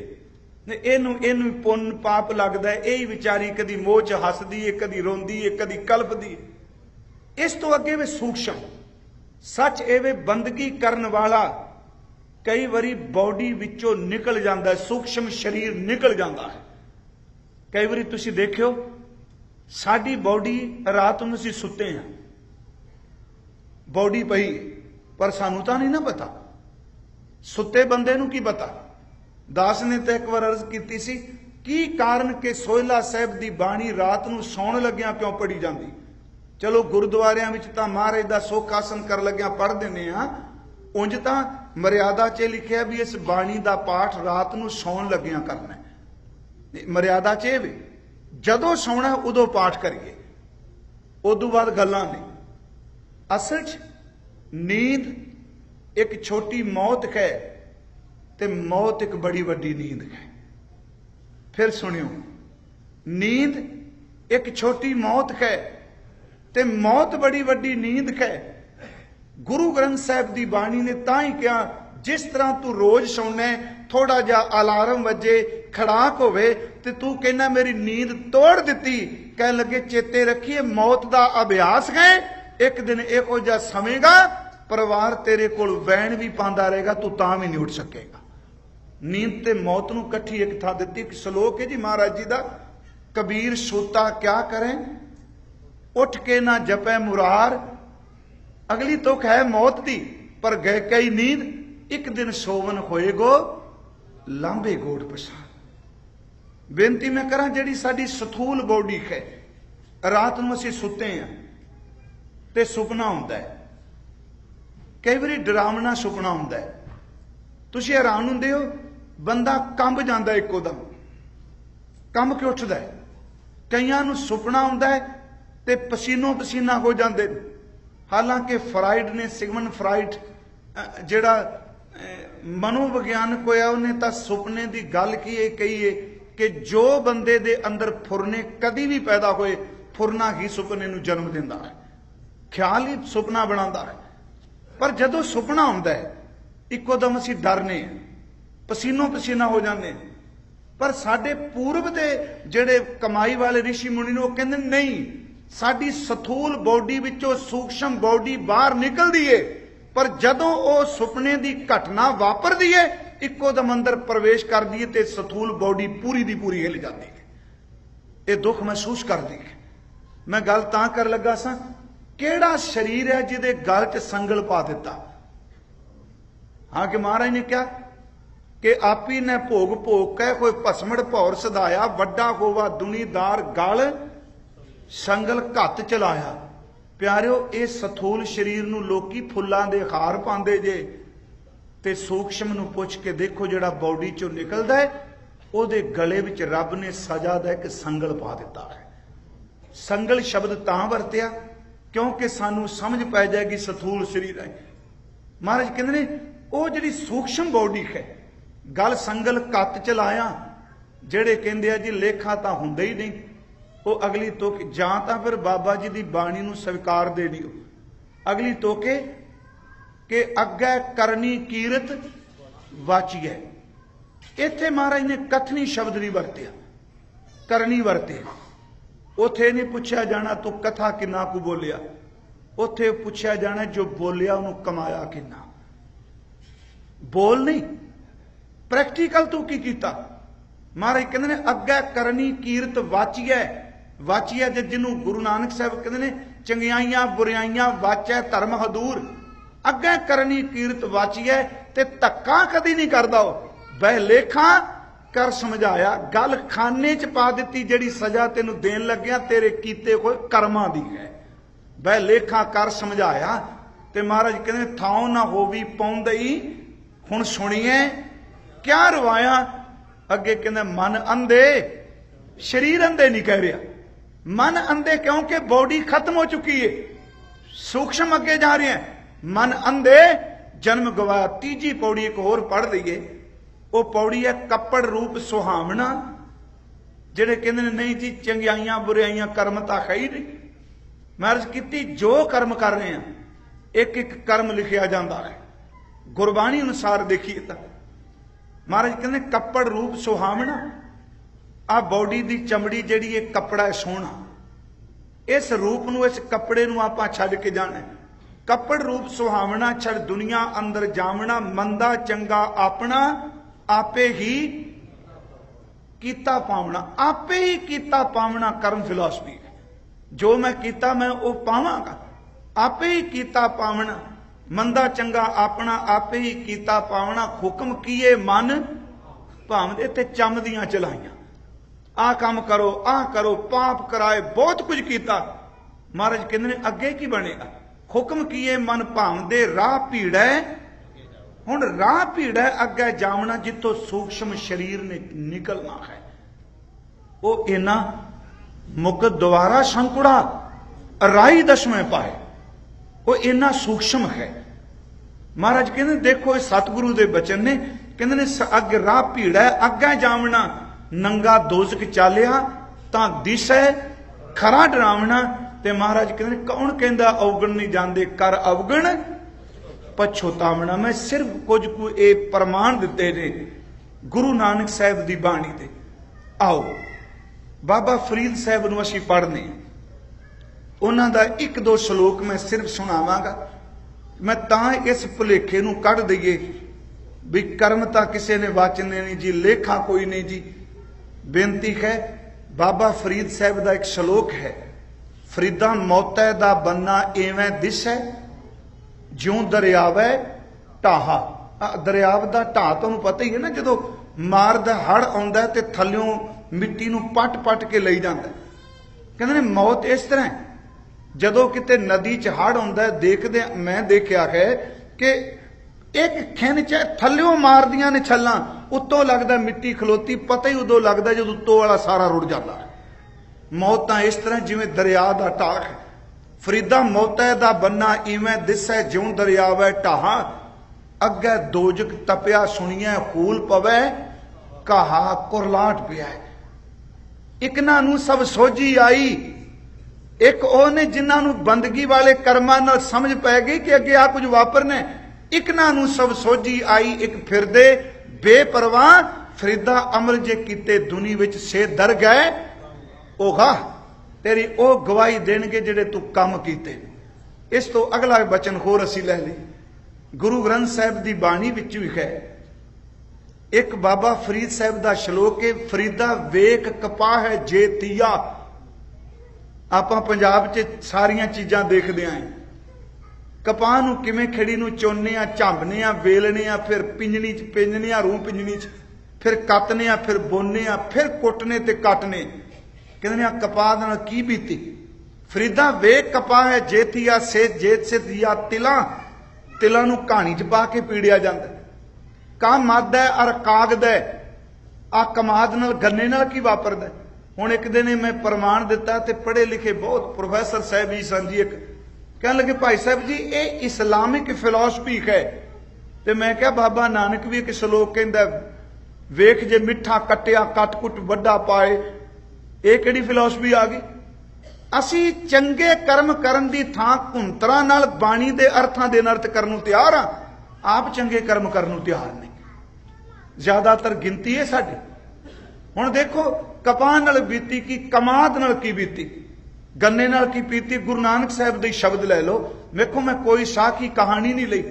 ਨੇ। ਇਹਨੂੰ ਪੁੰਨ ਪਾਪ ਲੱਗਦਾ, ਇਹ ਹੀ ਵਿਚਾਰੀ ਕਦੀ ਮੋਹ ਚ ਹੱਸਦੀ ਏ, ਕਦੀ ਰੋਂਦੀ ਏ, ਕਦੀ ਕਲਪਦੀ ਏ। ਇਸ ਤੋਂ ਅੱਗੇ ਵੇ ਸੂਖਸ਼ਮ ਸੱਚ, ਇਹ ਵੇ ਬੰਦਗੀ ਕਰਨ ਵਾਲਾ ਕਈ ਵਾਰੀ ਬੋਡੀ ਵਿੱਚੋਂ ਨਿਕਲ ਜਾਂਦਾ ਹੈ, ਸੂਖਸ਼ਮ ਸਰੀਰ ਨਿਕਲ ਜਾਂਦਾ ਹੈ। ਕਈ ਵਾਰੀ ਤੁਸੀਂ ਦੇਖਿਓ ਸਾਡੀ ਬੋਡੀ, ਰਾਤ ਨੂੰ ਅਸੀਂ ਸੁੱਤੇ ਹਾਂ, ਬੋਡੀ ਪਈ, ਪਰ ਸਾਨੂੰ ਤਾਂ ਨਹੀਂ ਨਾ ਪਤਾ, ਸੁੱਤੇ ਬੰਦੇ ਨੂੰ ਕੀ ਪਤਾ। ਦਾਸ ਨੇ ਤਾਂ ਇੱਕ ਵਾਰ ਅਰਜ਼ ਕੀਤੀ ਸੀ, ਕੀ ਕਾਰਨ ਕਿ ਸੋਹਿਲਾ ਸਾਹਿਬ ਦੀ ਬਾਣੀ ਰਾਤ ਨੂੰ ਸੌਣ ਲੱਗਿਆਂ ਕਿਉਂ ਪੜੀ ਜਾਂਦੀ। ਚਲੋ ਗੁਰਦੁਆਰਿਆਂ ਵਿੱਚ ਤਾਂ ਮਹਾਰਾਜ ਦਾ ਸੁੱਖ ਆਸਨ ਕਰ ਲੱਗਿਆਂ ਪੜ੍ਹ ਦਿੰਦੇ ਆ, ਉਂਝ ਤਾਂ ਮਰਿਆਦਾ 'ਚ ਲਿਖਿਆ ਵੀ ਇਸ ਬਾਣੀ ਦਾ ਪਾਠ ਰਾਤ ਨੂੰ ਸੌਣ ਲੱਗਿਆਂ ਕਰਨਾ। ਮਰਿਆਦਾ 'ਚ ਇਹ ਵੀ ਜਦੋਂ ਸੌਣਾ ਉਦੋਂ ਪਾਠ ਕਰੀਏ, ਉਦੋਂ ਬਾਅਦ ਗੱਲਾਂ ਨਹੀਂ। ਅਸਲ 'ਚ ਨੀਂਦ ਇੱਕ ਛੋਟੀ ਮੌਤ ਹੈ ਤੇ ਮੌਤ ਇੱਕ ਬੜੀ ਵੱਡੀ ਨੀਂਦ ਹੈ। ਫਿਰ ਸੁਣਿਓ, ਨੀਂਦ ਇੱਕ ਛੋਟੀ ਮੌਤ ਹੈ ਤੇ ਮੌਤ ਬੜੀ ਵੱਡੀ ਨੀਂਦ ਹੈ। ਗੁਰੂ ਗ੍ਰੰਥ ਸਾਹਿਬ ਦੀ ਬਾਣੀ ਨੇ ਤਾਂ ਹੀ ਕਿਹਾ, ਜਿਸ ਤਰ੍ਹਾਂ ਤੂੰ ਰੋਜ਼ ਸੌਣਾ, ਥੋੜਾ ਜਿਹਾ ਅਲਾਰਮ ਵੱਜੇ, ਖੜਾਕ ਹੋਵੇ ਤੇ ਤੂੰ ਕਹਿੰਦਾ ਮੇਰੀ ਨੀਂਦ ਤੋੜ ਦਿੱਤੀ, ਕਹਿਣ ਲੱਗੇ ਚੇਤੇ ਰੱਖੀਏ ਮੌਤ ਦਾ ਅਭਿਆਸ ਹੈ, ਇੱਕ ਦਿਨ ਇਹੋ ਜਿਹਾ ਸਮੇਗਾ ਪਰਿਵਾਰ ਤੇਰੇ ਕੋਲ ਵੈਣ ਵੀ ਪਾਉਂਦਾ ਰਹੇਗਾ, ਤੂੰ ਤਾਂ ਵੀ ਨਹੀਂ ਉੱਠ ਸਕੇਗਾ। ਨੀਂਦ ਤੇ ਮੌਤ ਨੂੰ ਇਕੱਠੀ ਇੱਕ ਥਾਂ ਦਿੱਤੀ। ਇੱਕ ਸ਼ਲੋਕ ਹੈ ਜੀ ਮਹਾਰਾਜ ਜੀ ਦਾ, ਕਬੀਰ ਸੋਤਾ ਕਿਆ ਕਰੇ, ਉੱਠ ਕੇ ਨਾ ਜਪੈ ਮੁਰਾਰ। ਅਗਲੀ ਤੁਕ ਹੈ ਮੌਤ ਦੀ, ਪਰ ਗਏ ਕਈ ਨੀਂਦ, ਇੱਕ ਦਿਨ ਸੋਵਨ ਹੋਏਗੋ ਲਾਂਬੇ ਗੋੜ ਪਛਾਣ। ਬੇਨਤੀ ਮੈਂ ਕਰਾਂ, ਜਿਹੜੀ ਸਾਡੀ ਸਥੂਲ ਬੋਡੀ ਹੈ, ਰਾਤ ਨੂੰ ਅਸੀਂ ਸੁੱਤੇ ਹਾਂ ਤੇ ਸੁਪਨਾ ਹੁੰਦਾ ਹੈ, ਕਈ ਵਾਰੀ ਡਰਾਵਣਾ ਸੁਪਨਾ ਹੁੰਦਾ ਹੈ, ਤੁਸੀਂ ਹੈਰਾਨ ਹੁੰਦੇ ਹੋ, ਬੰਦਾ ਕੰਬ ਜਾਂਦਾ ਇੱਕੋ ਦਮ, ਕੰਬ ਕੇ ਉੱਠਦਾ ਹੈ। ਕਈਆਂ ਨੂੰ ਸੁਪਨਾ ਹੁੰਦਾ ਹੈ ਤੇ ਪਸੀਨੋ ਪਸੀਨਾ ਹੋ ਜਾਂਦੇ ਨੇ। ਹਾਲਾਂਕਿ ਫਰਾਇਡ ਨੇ, ਸਿਗਮੰਡ ਫਰਾਇਡ ਜਿਹੜਾ ਮਨੋਵਿਗਿਆਨਕ ਹੋਇਆ, ਉਹਨੇ ਤਾਂ ਸੁਪਨੇ ਦੀ ਗੱਲ ਕੀ ਇਹ ਕਹੀਏ ਕਿ ਜੋ ਬੰਦੇ ਦੇ ਅੰਦਰ ਫੁਰਨੇ ਕਦੀ ਵੀ ਪੈਦਾ ਹੋਏ, ਫੁਰਨਾ ਹੀ ਸੁਪਨੇ ਨੂੰ ਜਨਮ ਦਿੰਦਾ ਹੈ, ਖਿਆਲ ਹੀ ਸੁਪਨਾ ਬਣਾਉਂਦਾ ਹੈ। ਪਰ ਜਦੋਂ ਸੁਪਨਾ ਹੁੰਦਾ ਹੈ, ਇੱਕੋ ਦਮ ਅਸੀਂ ਡਰਨੇ, ਪਸੀਨੋ ਪਸੀਨਾ ਹੋ ਜਾਂਦੇ। ਪਰ ਸਾਡੇ ਪੂਰਬ ਦੇ ਜਿਹੜੇ ਕਮਾਈ ਵਾਲੇ ਰਿਸ਼ੀ ਮੁਨੀ ਨੇ, ਉਹ ਕਹਿੰਦੇ ਨਹੀਂ, ਸਾਡੀ ਸਥੂਲ ਬੋਡੀ ਵਿੱਚੋਂ ਸੂਖਸ਼ਮ ਬੋਡੀ ਬਾਹਰ ਨਿਕਲਦੀ ਏ, ਪਰ ਜਦੋਂ ਉਹ ਸੁਪਨੇ ਦੀ ਘਟਨਾ ਵਾਪਰਦੀ ਏ, ਇੱਕੋ ਦਮ ਅੰਦਰ ਪ੍ਰਵੇਸ਼ ਕਰਦੀ ਏ ਤੇ ਸਥੂਲ ਬੋਡੀ ਪੂਰੀ ਦੀ ਪੂਰੀ ਹਿੱਲ ਜਾਂਦੀ ਹੈ, ਇਹ ਦੁੱਖ ਮਹਿਸੂਸ ਕਰਦੀ ਹੈ। ਮੈਂ ਗੱਲ ਤਾਂ ਕਰ ਲੱਗਾ ਸਾਂ, ਕਿਹੜਾ ਸਰੀਰ ਹੈ ਜਿਹਦੇ ਗਲ 'ਚ ਸੰਗਲ ਪਾ ਦਿੱਤਾ। ਹਾਂ ਕਿ ਮਹਾਰਾਜ ਨੇ ਕਿਹਾ ਕਿ ਆਪੀ ਨੇ ਭੋਗ ਭੋਗ ਕੇ ਕੋਈ ਭਸਮੜ ਭੌਰ ਸਦਾਇਆ, ਵੱਡਾ ਹੋਵਾ ਦੁਨੀਦਾਰ ਗਲ ਸੰਗਲ ਘੱਤ ਚਲਾਇਆ। ਪਿਆਰਿਓ, ਇਹ ਸਥੂਲ ਸਰੀਰ ਨੂੰ ਲੋਕੀ ਫੁੱਲਾਂ ਦੇ ਹਾਰ ਪਾਉਂਦੇ ਜੇ, ਤੇ ਸੂਖਸ਼ਮ ਨੂੰ ਪੁੱਛ ਕੇ ਦੇਖੋ ਜਿਹੜਾ ਬੋਡੀ ਚੋਂ ਨਿਕਲਦਾ ਹੈ, ਉਹਦੇ ਗਲੇ ਵਿੱਚ ਰੱਬ ਨੇ ਸਜ਼ਾ ਦਾ ਇੱਕ ਸੰਗਲ ਪਾ ਦਿੱਤਾ ਹੈ। ਸੰਗਲ ਸ਼ਬਦ ਤਾਂ ਵਰਤਿਆ ਕਿਉਂਕਿ ਸਾਨੂੰ ਸਮਝ ਪੈ ਜਾਏਗੀ ਸਥੂਲ ਸਰੀਰ ਹੈ। ਮਹਾਰਾਜ ਕਹਿੰਦੇ ਨੇ ਉਹ ਜਿਹੜੀ ਸੂਖਸ਼ਮ ਬੋਡੀ ਹੈ, ਗਲ ਸੰਗਲ ਕੱਤ ਚਲਾਇਆ। ਜਿਹੜੇ ਕਹਿੰਦੇ ਆ ਜੀ ਲੇਖਾ ਤਾਂ ਹੁੰਦਾ ਹੀ ਨਹੀਂ, ਉਹ ਅਗਲੀ ਤੁਕ ਜਾਂ ਤਾਂ ਫਿਰ ਬਾਬਾ ਜੀ ਦੀ ਬਾਣੀ ਨੂੰ ਸਵੀਕਾਰ ਦੇ ਦਿਓ। ਅਗਲੀ ਤੁਕੇ ਕਿ ਅੱਗੇ ਕਰਨੀ ਕੀਰਤ ਵਾਚੀਐ। ਇੱਥੇ ਮਹਾਰਾਜ ਨੇ ਕਥਨੀ ਸ਼ਬਦ ਨਹੀਂ ਵਰਤਿਆ, ਕਰਨੀ ਵਰਤੇ। ਉੱਥੇ ਨਹੀਂ ਪੁੱਛਿਆ ਜਾਣਾ ਤੂੰ ਕਥਾ ਕਿੰਨਾ ਕੁ ਬੋਲਿਆ, ਉੱਥੇ ਪੁੱਛਿਆ ਜਾਣਾ ਜੋ ਬੋਲਿਆ ਉਹਨੂੰ ਕਮਾਇਆ ਕਿੰਨਾ। ਬੋਲ ਨਹੀਂ, ਪ੍ਰੈਕਟੀਕਲ ਤੂੰ ਕੀ ਕੀਤਾ। ਮਹਾਰਾਜ ਕਹਿੰਦੇ ਨੇ ਅੱਗੇ ਕਰਨੀ ਕੀਰਤ ਵਾਚੀਐ। ਵਾਚੀਐ ਜਿਹਨੂੰ ਗੁਰੂ ਨਾਨਕ ਸਾਹਿਬ ਕਹਿੰਦੇ ਨੇ ਚੰਗਿਆਈਆਂ ਬੁਰਾਈਆਂ ਵਾਚੈ ਧਰਮ ਹਦੂਰ। ਅੱਗੇ ਕਰਨੀ ਕੀਰਤ ਵਾਚੀਐ, ਤੇ ਧੱਕਾ ਕਦੀ ਨਹੀਂ ਕਰਦਾ ਉਹ। ਬਹਿ ਲੇਖਾਂ कर समझाया, गल खाने च पा दी जिहड़ी सजा तेनू देन लग्या तेरे कीते होए कर्मां दी है। वह लेखा कर समझाया। ते महाराज कहते थां ना होवी पौंदई हुण सुणीए क्या रवाया। अगे कहते मन अंधे शरीर अंधे नहीं कह रहा, मन अंधे क्योंकि बॉडी खत्म हो चुकी है, सूक्ष्म अगे जा रहे हैं। मन अंधे जन्म गवाया। तीजी पौड़ी एक होर पढ़ लईए, वो पौड़ी है कपड़ रूप सुहावना। जेड़े कहते नहीं जी चंगियाइयां बुराइयां कर्म तां है ही नहीं। महाराज की जो कर्म कर रहे हैं एक एक कर्म लिखिया जाता है। गुरबाणी अनुसार देखिए तो महाराज कहते कपड़ रूप सुहावना। आ बॉडी की चमड़ी जिहड़ी एक कपड़ा है सोहना, इस रूप नूं इस कपड़े नूं आपां छड्ड के जाना। कपड़ रूप सुहावना छड़ दुनिया अंदर जावना। मंदा चंगा अपना आपे ही कीता पावना। आपे ही कीता पावना कर्म फिलॉसफी है। जो मैं कीता मैं वो पावांगा। आपे ही कीता पावना। मंदा चंगा अपना आपे ही कीता पावना। हुक्म कीए मन भावदे ते चमदियां चलाइयां। आ काम करो आ करो, पाप कराए, बहुत कुछ कीता। महाराज कहते ने अगे की बनेगा। हुक्म कीए मन भावदे राह भीड़ै। हुण राह भीड़ै अगे जावना जितों सूक्ष्म शरीर ने निकलना है। वो इना मुक द्वारा संकुड़ा राई दसवें पाए। वो इना सूक्ष्म है। महाराज कहते देखो ये सतगुरु के बचन ने। कहते ने अग राह भीड़ै अगे जावना। नंगा दोजक चालिया तां दिसै खरा डरावना। ते महाराज कहते कौन कहंदा अवगण नहीं जाते, कर अवगण पछोतावना। मैं सिर्फ कुछ को ये प्रमाण दिते ने गुरु नानक साहब की बाणी दे। आओ बाबा फरीद साहब नूं असीं पढ़ने, उन्हां दा एक दो श्लोक मैं सिर्फ सुणावांगा। मैं तां इस भुलेखे नूं कढ दईए भी कर्म तां किसी ने वाचने नहीं जी, लेखा कोई नहीं जी। बेनती है बाबा फरीद साहब का एक श्लोक है, फरीदा मौतै दा बन्ना इवें दिसै ज्यों दरियावै ढाहा। दरियाव का ढाह तुहानूं पता ही है ना, जो मार दा हड़ आउंदा ते थल्लियों मिट्टी नूं पट पट के लई जांदा। कहंदे ने मौत इस तरह जदों किते नदी च हड़ आउंदा देखदे मैं देखिया है कि एक खिन च थल्लियों मारदियां ने छल्लां, उत्तों लगदा मिट्टी खलोती, पता ही उदों लगदा जदों उत्तों वाला सारा रुड़ जाता है। मौत तां इस तरह जिवें दरिया दा ढाह है। फरीदा मौतै दा बन्ना इवें दिसै ज्यों दरियावै ढाहा। अगे दोजक तपिया सुनिए हूल पवै कहा कुरलाट पिया। इकना नूं सब सोझी आई। एक ਉਹ ਨੇ ਜਿਨ੍ਹਾਂ ਨੂੰ ਬੰਦਗੀ वाले कर्मां नाल समझ पै गई कि अगे आ कुछ वापरना। इकना नूं सब सोझी आई। एक फिरदे बेपरवाह फरीदा अमल जे कीते दुनी विच से दर गए। ओहा तेरी ओ गवाही देणगे जेड़े तू काम कीते। इस तो अगला बचन होर असीं लै लई। गुरु ग्रंथ साहिब दी बाणी विच भी है एक बाबा फरीद साहब का श्लोक है, फरीदा वेख कपाह है जे तीया। आपां पंजाब च सारियां चीज़ां देखदे आए। कपाह नूं किवें खड़ी नूं चोने आ, झांबने आ, वेलने आ, फिर पिंजणी च पिंजने आ, रूह पिंजणी च, फिर कतने आ, फिर बोने आ, फिर कुटने ते कटने। कहंदे ने कपाह दे नाल की बीती। फरीदा वेख कपाह है जे तीया से जे से दिया तिला। तिला नूं कहानी च पा के पीड़िया जांदा। का मद है और कागद है। आ कमाद नाल गन्ने नाल की वापरदा। हुण एक दिन मैं प्रमाण दिता ते पढ़े लिखे बहुत प्रोफैसर साहब जी सन जी, एक कहने लगे भाई साहब जी ये इस्लामिक फिलोसफी है। ते मैं क्या बाबा नानक भी एक श्लोक कहंदा वेख जे मिठा कटिया कट कुट वड्डा पाए। ये किहड़ी फिलोसफी आ गई। असी चंगे कर्म करन दी थां घुंतरां नाल बाणी दे अर्थां दे अनर्थ करन नूं तैयार हां। आप चंगे कर्म करन नूं तैयार नहीं। ज्यादातर गिनती है साडी। हुण देखो कपाह नाल बीती की, कमाद नाल की बीती, गन्ने नाल की पीती। गुरु नानक साहब दे शब्द लै लो। देखो मैं कोई शाह की कहानी नहीं लई,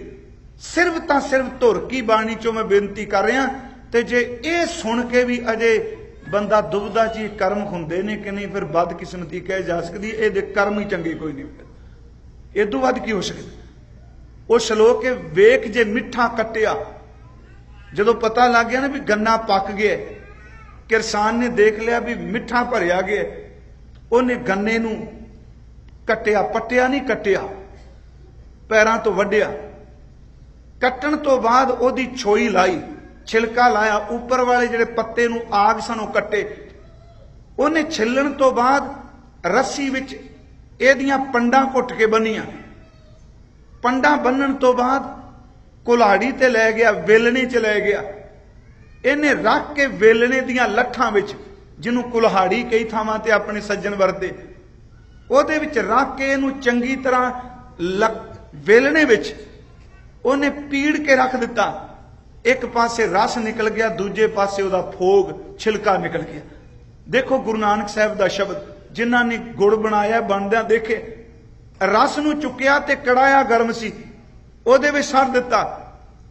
सिर्फ तां सिर्फ धुर की बाणी चों मैं बेनती कर रहा। ते जे ये सुन के भी अजे बंदा दुबदा जी कर्म हुंदे ने कि नहीं, फिर बदकिस्मती कह जा सकती। ये कर्म ही चंगे कोई नहीं। इदों वध की हो सकदा। वो श्लोक है वेख जे मिठा कटिया। जदों पता लग गया ना भी गन्ना पक गया, किरसान ने देख लिया भी मिठा भरिया गया, उन्हें गन्ने नूं कट्टिया, पट्टिया नहीं कट्टिया, पैरां तो वड्डिया। कट्टण तो बाद ओदी छोई लाई, छिलका लाया, उपर वाले जिहड़े पत्ते नूं आग सन कट्टे। उन्हें छिलण तो बाद रस्सी विच इहदियां पंडां घुट के बन्नियां। पंडां बन्नण तो बाद कुल्हाड़ी ते लै गया, वेलणे च लै गया। इन्हें रख के वेलणे दियां लट्ठां विच, जिन्हों कुल्हाड़ी कई थावां ते अपने सज्जन वरते, ਉਹਦੇ ਵਿੱਚ ਰੱਖ ਕੇ ਇਹਨੂੰ ਚੰਗੀ ਤਰ੍ਹਾਂ ਵੇਲਣੇ ਵਿੱਚ ਉਹਨੇ ਪੀੜ ਕੇ ਰੱਖ ਦਿੱਤਾ। ਇੱਕ ਪਾਸੇ ਰਸ ਨਿਕਲ ਗਿਆ, ਦੂਜੇ ਪਾਸੇ ਉਹਦਾ ਫੋਗ ਛਿਲਕਾ ਨਿਕਲ ਗਿਆ। ਦੇਖੋ ਗੁਰੂ ਨਾਨਕ ਸਾਹਿਬ ਦਾ ਸ਼ਬਦ, ਜਿਨ੍ਹਾਂ ਨੇ ਗੁੜ ਬਣਾਇਆ ਬਣਦਿਆਂ ਦੇਖੇ, ਰਸ ਨੂੰ ਚੁੱਕਿਆ ਤੇ ਕੜਾਇਆ ਗਰਮ ਸੀ, ਉਹਦੇ ਵਿੱਚ ਛੱਡ ਦਿੱਤਾ।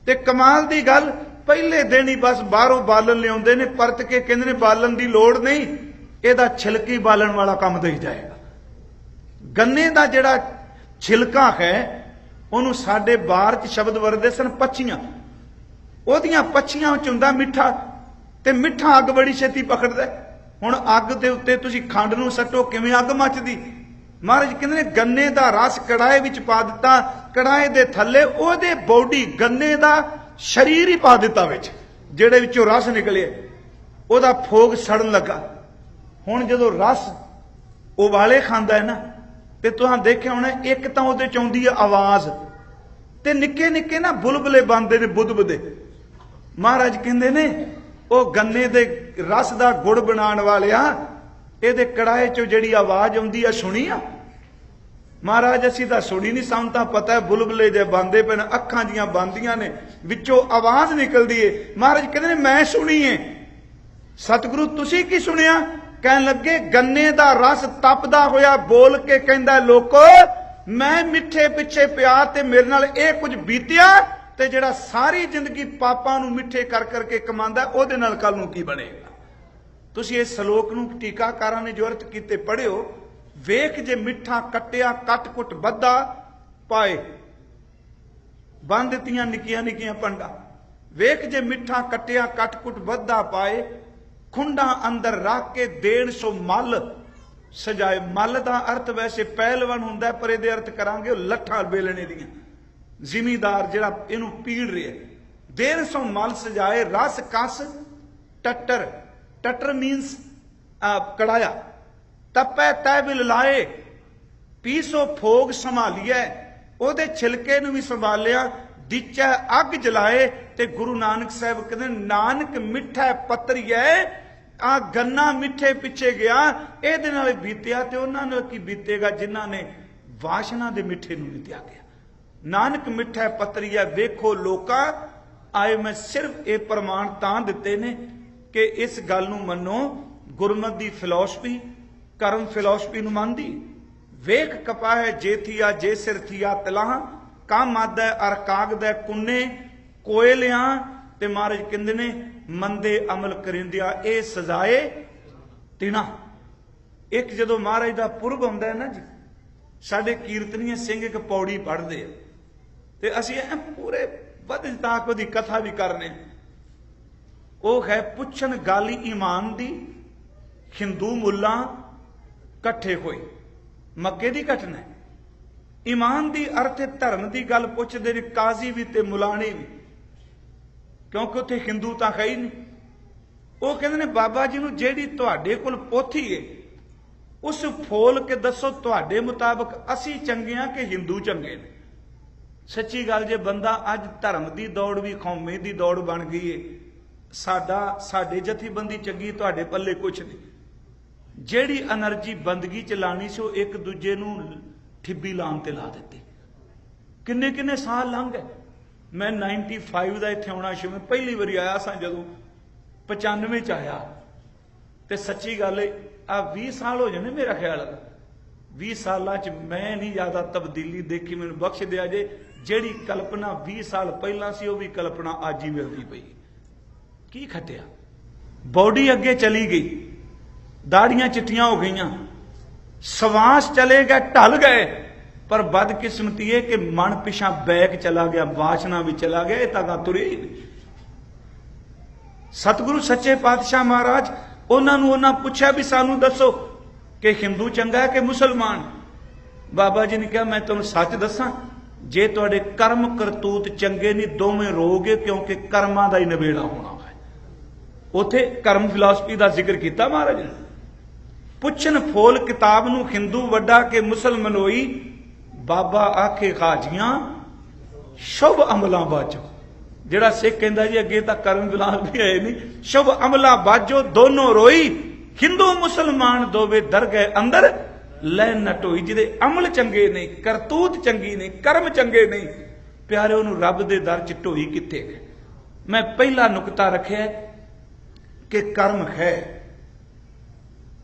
ਤੇ ਕਮਾਲ ਦੀ ਗੱਲ, ਪਹਿਲੇ ਦਿਨ ਹੀ ਬਸ ਬਾਹਰੋਂ ਬਾਲਣ ਲਿਆਉਂਦੇ ਨੇ, ਪਰਤ ਕੇ ਕਹਿੰਦੇ ਨੇ ਬਾਲਣ ਦੀ ਲੋੜ ਨਹੀਂ, ਇਹਦਾ ਛਿਲਕੀ ਬਾਲਣ ਵਾਲਾ ਕੰਮ ਦੇਈ ਜਾਏਗਾ। गन्ने का जिहड़ा छिलका है उन्होंने साडे बार च शब्द वरदे सन पच्छियां, ओहदियां पच्छियां च हुंदा मिठा, ते मिठा अग बड़ी छेती पकड़दा। हुण अग दे उत्ते तुसीं खंड नूं सट्टो, किवें अग मचदी। महाराज कहंदे ने गन्ने दा रस कड़ाए विच पा दिता, कड़ाए दे थल्ले ओहदे बॉडी गन्ने दा शरीर ही पा दिता विच, जिहड़े विचों रस निकले, ओहदा फोग सड़न लगा। हुण जदों रस उबाले खांदा है ना, ते तुहां देखिया होना, एक तां उहदे च आउंदी है आवाज, ते निक्के निक्के ना बुलबुले बनदे ने बुदबुदे। महाराज कहंदे ने ओ गन्ने दे रस दा गुड़ बनाण वालिया, इहदे कड़ाए चों जिहड़ी आवाज आउंदी है सुणी आ? महाराज असीं तां सुणी नहीं, सानूं तां पता है बुलबुले जे बनदे पे, अखां जियां बनदियां ने, विचों आवाज निकलदी है। महाराज कहंदे ने मैं सुणी है। सतगुरु तुसीं की सुणिया? कहन लगे गन्ने दा रस तपदा होया बोल के कहंदा, लोको मैं मिठे पिछे पिया ते मेरे नाल ये कुछ बीतिया, ते जिहड़ा सारी जिंदगी पापां नूं मिठे कर करके कमांदा, ओहदे नाल कल नूं की बनेगा। तुसीं इस श्लोक नूं टीकाकारां ने जो अर्थ कीते पढ़िओ, वेख जे मिठा कट्टिया कट कुट बद्धा पाए, बन दित्तियां निक्कियां निक्कियां पंडां। वेख जे मिठा कट्टिया कट कुट बद्धा पाए, खुंडा अंदर रख के देण सो मल सजाए। मल का अर्थ वैसे पहलवान हुंदा, पर इहदे अर्थ करांगे लट्ठां वेलणे दियां, जिमीदार जिहड़ा इहनूं पीड़ रिहा। देण सो मल सजाए, रस कस टट्टर, टट्टर मीनस कड़ाया, तपै तैबिल लाए, पीसो फोग संभालिए, ओहदे छिलके नूं भी संभालिया, दिचै अग जलाए। ते गुरु नानक साहब कहते नानक मिठा पत्तरिए, आ गन्ना मिठे पिछे गया, इहदे नाल बीतिया ते उन्हां नाल की बीतेगा जिन्हां ने वासना दे मिठे नूं नहीं त्यागया। नानक मिठा पत्तरिए, वेखो लोका आए मैं सिर्फ ये प्रमाण तां दिते ने कि इस गल नूं मन्नो, गुरमत दी फिलोसफी कर्म फिलोसफी नूं मनदी। वेख कपाह जे थिया जे सिर थिया तलाह, काम आदा अर कागद कुन्ने कोयलियां, ते महाराज कहंदे ने मंदे अमल करिंदिया ए सजाए तिना। एक जदों महाराज दा पुरब हुंदा है ना जी, साडे कीर्तनीय सिंह एक पौड़ी पढ़दे आ, ते असीं पूरे बद ताक दी कथा भी करने। वो है पुछन गाली ईमान दी, हिंदू मुल्ला कट्ठे होए। मक्के दी घटना है। ईमान दी अर्थ धर्म की गल पुछदे ने काजी भी ते मुलाने भी, क्योंकि उत्थे हिंदू तां है ही नहीं। वो कहंदे ने बाबा जी नूं जिहड़ी तुहाडे कोल पोथी है, उस फोल के दसो तुहाडे मुताबक असीं चंगे आ कि हिंदू चंगे ने। सच्ची गल जे बंदा अज धर्म की दौड़ भी कौमे की दौड़ बन गई है, साडे जथेबंदी चंगी, तुहाडे पल्ले कुछ नहीं। जिहड़ी एनर्जी बंदगी च लानी सी, वो एक दूजे नूं ठिब्बी लान ते ला दित्ती। किन्ने किन्ने साल लंघ गए। मैं 95 का इत्थे आउणा शुरू, पहली बारी आया सा जदों 95 च आया, ते सच्ची गल आ 20 साल हो जाने मेरा ख्याल। 20 सालां च मैं नहीं ज्यादा तब्दीली देखी, मैनूं बख्श दिया जे। जिहड़ी कल्पना 20 साल पहला सी, वो भी कल्पना अज ही मिलती पई। की खटिया, बॉडी अगे चली गई, दाड़ियां चिट्ठियां हो गईयां, सवास चले गए, ढल गए, पर बदकिस्मती है कि मन पिछा बैक चला गया, वासना भी चला गया, ये तां तुरे ही नहीं। सतगुरु सच्चे पातशाह महाराज उन्होंने पूछा भी सानू दसो कि हिंदू चंगा है कि मुसलमान। बाबा जी ने कहा मैं तुम सच दसा, जे तुहाडे कर्म करतूत चंगे नहीं दोवें रोगे, क्योंकि कर्मां दा ही नवेड़ा होना है। उथे कर्म फिलासफी का जिक्र किया महाराज ने। पुछन फोल किताब नूं हिंदू वड्डा के मुसलमान होई, बाबा आखे खाजियां शुभ अमलां बाजो। जिहड़ा सिख कहंदा जी अगे तां कर्म फिलासफी है नहीं, शुभ अमलां बाजो दोनों रोई, हिंदू मुसलमान दोवे दरगह अंदर लैन नटोई। जिहदे अमल चंगे नहीं, करतूत चंगी नहीं, कर्म चंगे नहीं, प्यारे उन्होंने रब दे दर च ढोई कित्थे गए। मैं पहला नुकता रखिया कि कर्म है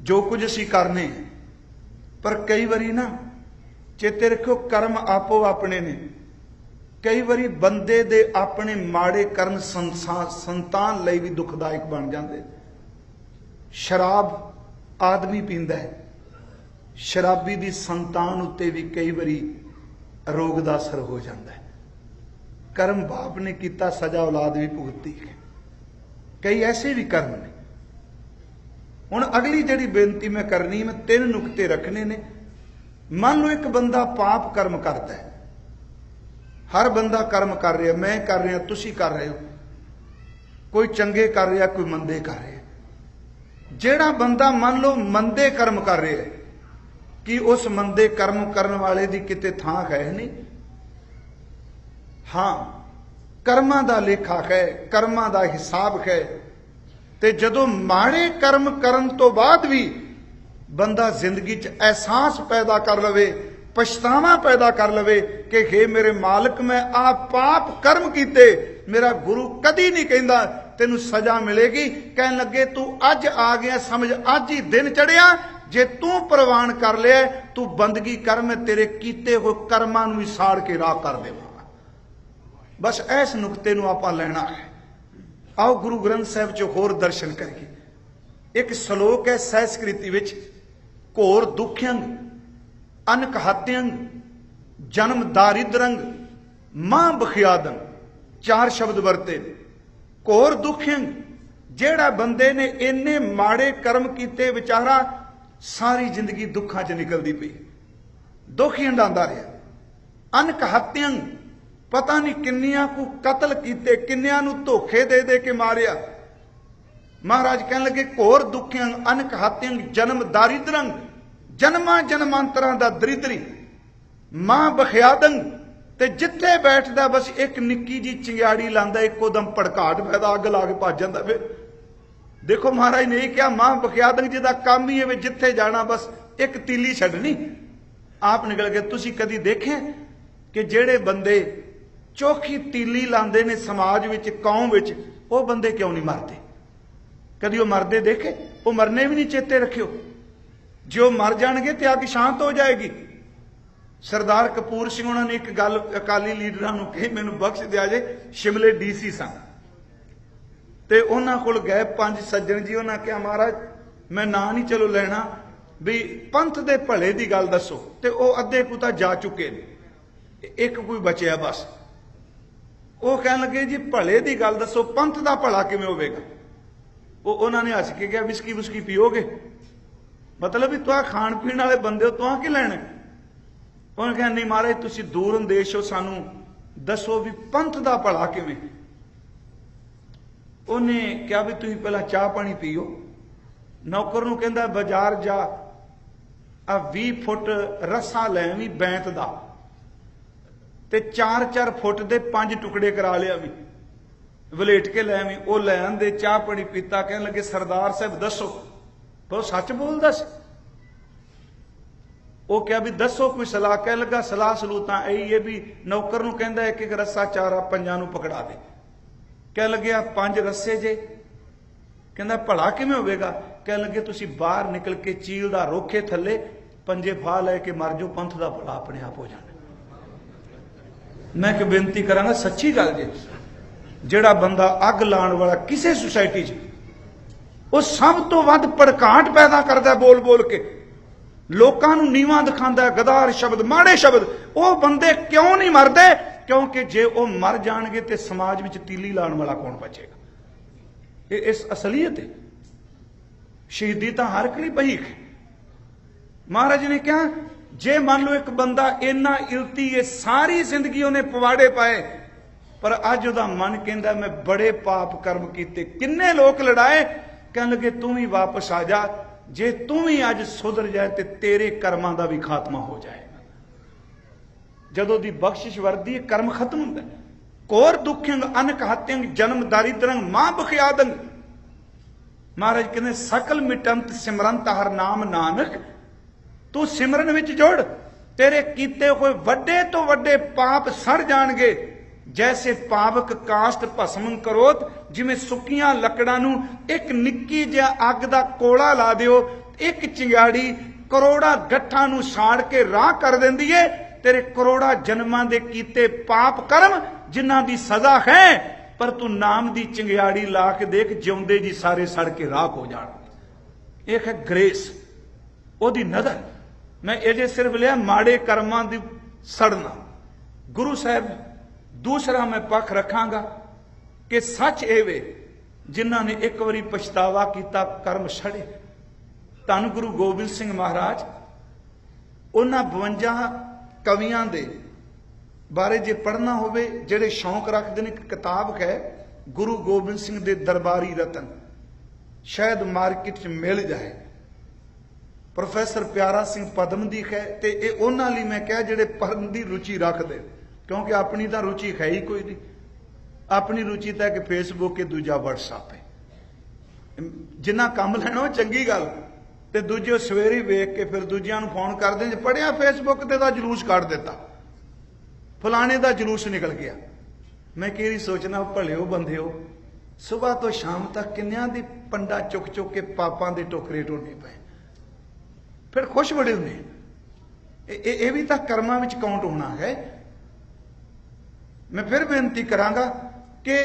जो कुछ असी करने, पर कई बारी ना चेते रखो कर्म आपो अपने ने। कई बारी बंदे दे अपने माड़े कर्म संतान लई भी दुखदायक बन जाते। शराब आदमी पींदा है, शराबी दी संतान उत्ते भी कई बारी रोग दा असर हो जाता है। कर्म बाप ने किया, सजा औलाद भी भुगती है। कई ऐसे भी कर्म ने। हुण अगली जिहड़ी बेनती मैं करनी, मैं 3 नुकते रखने ने। मान लो एक बंदा पाप कर्म करता है, हर बंदा कर्म कर रहा, मैं कर रहा, तुसी कर रहे हो, कोई चंगे कर रहा, कोई मंदे कर रहा। जिहड़ा बंदा मान लो मंदे कर्म कर रहा है, कि उस मंदे कर्म करने वाले की किते थां है नहीं। हाँ, कर्मां दा लेखा है, कर्मां दा हिसाब है। ते जदों माड़े कर्म करन तो बाद भी बंदा जिंदगी च एहसास पैदा कर लवे, पछतावा पैदा कर लवे कि हे मेरे मालिक मैं आ पाप कर्म कीते, मेरा गुरु कदी नहीं कहंदा तेनू सजा मिलेगी। कहन लगे तू अज आ गया, समझ अज ही दिन चढ़िया, जे तू प्रवान कर लिया तू बंदगी कर, मैं तेरे कीते हुए कर्मां नूं साड़ के राह कर देवांगा। बस इस नुकते नूं आपां लेना है। आओ गुरु ग्रंथ साहिब च होर दर्शन करिए। एक श्लोक है संस्कृति विच, घोर दुखियंग अनक हत्यंग जन्म दारिद्रंग मां बखियादन, 4 शब्द वरते। घोर दुखियंग, जेड़ा बंदे ने इन्ने माड़े कर्म कीते, विचारा सारी जिंदगी दुखा च निकलती पई, दुख ही हंडांदा रहा। अनक हत्यंग, पता नहीं किन्नियां को कतल कीते, किन्नियां नूं धोखे दे दे के मारिया। महाराज कहने लगे घोर दुखियंग अनक हत्यंग जन्म दारिद्रंग, जन्मां जन्मांतरां दा दरिद्री। मां बखियादंग, ते जिथे बैठदा बस एक निक्की जी चिंगाड़ी लांदा, इकोदम भड़काट पैदा, अग ला के भज जांदा। फिर देखो महाराज ने यही कहा मां बखियादंग, जिहदा काम ही है जिथे जाना बस एक तीली छड्डनी, आप निकल गए। तुसीं कदी देखे कि जेड़े बंदे चौखी तीली लांदे ने समाज विच, कौम विच, वो बंदे क्यों नहीं मरते? कदी वो मरदे देखे? वो मरने भी नहीं चेते रखियो। जो मर जाएंगे तो अग शांत हो जाएगी। सरदार कपूर सिंह उन्होंने एक गल अकाली लीडरां नूं कही, मैनूं बख्श दिया जे, शिमले DC सन ते उन्हां कोल गए 5 सज्जन जी। उन्हां कहा महाराज मैं ना नहीं चलो लेना, भी पंथ दे भले दी गल दसो। ते वो अद्धे को तां जा चुके ने, एक कोई बचिया बस। वो कहन लगे जी भले दी गल दसो, पंथ दा भला किवें होवेगा? वो उन्होंने हस के कहा विस्की वुस्की पीओगे? मतलब भी तुहां खाण पीण वाले बंदे हो, तुहां की लैणा? उन्होंने कहा नहीं महाराज तुसीं दूर अंदेश हो, सानू दसो भी पंथ दा भला किवें? उन्हें क्या भी तुसीं पहला चाह पानी पीओ। नौकर नूं कहंदा बाजार जा, आ 20 फुट रस्सा लै आवीं बैंत दा, ते 4-4 फुट दे 5 टुकड़े करा लिया भी, वलेट के लै आवीं। वो लै आंदे, चाह पानी पीता। कहन लगे सरदार साहब दसो, पर सच बोलदा सी। वो क्या भी दसो कोई सलाह? कह लगा सलाह सलूह यही है भी नौकर नूं कहंदा एक एक रस्सा चारा 5 नूं पकड़ा दे। कह लगे आ 5 रस्से जे, कहंदा भला किवें होवेगा? कह लगे तुसीं बाहर निकल के चील दा रोखे थल्ले पंजे फा लैके मर जाओ, पंथ दा भला अपने आप हो जाना। मैं एक बेनती करांगा, सच्ची गल जे, जिहड़ा बंदा अग लाण वाला किसी सोसाइटी च, वो सब तो वध भड़काट पैदा करदा बोल बोल के, लोकां नूं नीवां दिखांदा, गदार शब्द, माड़े शब्द। वो बंदे क्यों नहीं मरदे? क्योंकि जे वो मर जाणगे ते समाज विच तीली लाण वाला कौन बचेगा? इस असलियत है। शहीदी तो हर कली पई है। महाराज ने कहा जे मान लो एक बंदा इन्ना इल्ती है, सारी जिंदगी उन्हें पवाड़े पाए, पर अज उहदा मन कहता मैं बड़े पाप कर्म किए। किन्ने लोग लड़ाए, कहने लगे तू ही वापस आ जा, जे तू ही अज सुधर जाए तो तेरे कर्मां का भी खात्मा हो जाएगा। जदों दी बख्शिश वरदी कर्म खत्म होंदा। कोर दुखियंग अनक हत्यंग जन्म दारिद्रंग मां बखियादंग। महाराज कहते सकल मिटंत सिमरंत हर नाम नानक। तू सिमरन विच जोड़, तेरे कीते हुए वड्डे तो वड्डे पाप सड़ जाणगे। जैसे पावक कास्ट भस्म करोत, जिवें सुक्कियां लकड़ां नूं एक निक्की जिहा अग दा कोला ला दिओ, एक चिंगाड़ी करोड़ा गट्ठां नूं साड़ के राह कर दिंदी है। तेरे करोड़ा जन्मां दे कीते पाप कर्म जिन्हां दी सजा है, पर तू नाम दी चिंगाड़ी ला के देख, जिउंदे जी सारे सड़ के राख हो जाण। एक है ग्रेस, ओदी नजर। मैं ये सिर्फ लिया माड़े कर्मां दी सड़ना। गुरु साहब दूसरा मैं पक्ष रखांगा कि सच ए वे जिन्हां ने एक बारी पछतावा किया कर्म सड़े। धन गुरु गोबिंद सिंह महाराज उन्हां 52 कवियां दे बारे जे पढ़ना होवे, जेड़े शौक रखते हैं, एक किताब है गुरु गोबिंद सिंह दे दरबारी रतन, शायद मार्केट च मिल जाए। प्रोफैसर प्यारा सिंह पदम दी है, तो यह उन्हां लई मैं कहा जेड़े पढ़न दी रुचि रखते, क्योंकि अपनी तो रुचि है ही कोई नहीं। अपनी रुचि तो है कि फेसबुक के दूजा व्हाट्सएप है। जिन्ना काम लेना चंगी गल, तो दूजे सवेरे वेख के फिर दूजिया फोन कर दें, पढ़िया फेसबुक ते दा जलूस कढ़ दिता, फलाने का जलूस निकल गया। मैं कई सोचना भले हो बंदे हो, सुबह तो शाम तक किन्नियां दी पंडा चुक चुक के पापां दे टोकरे ढोने पे, फिर खुश बड़े होने। ये भी तो कर्मां विच काउंट होना है। मैं फिर बेनती करांगा कि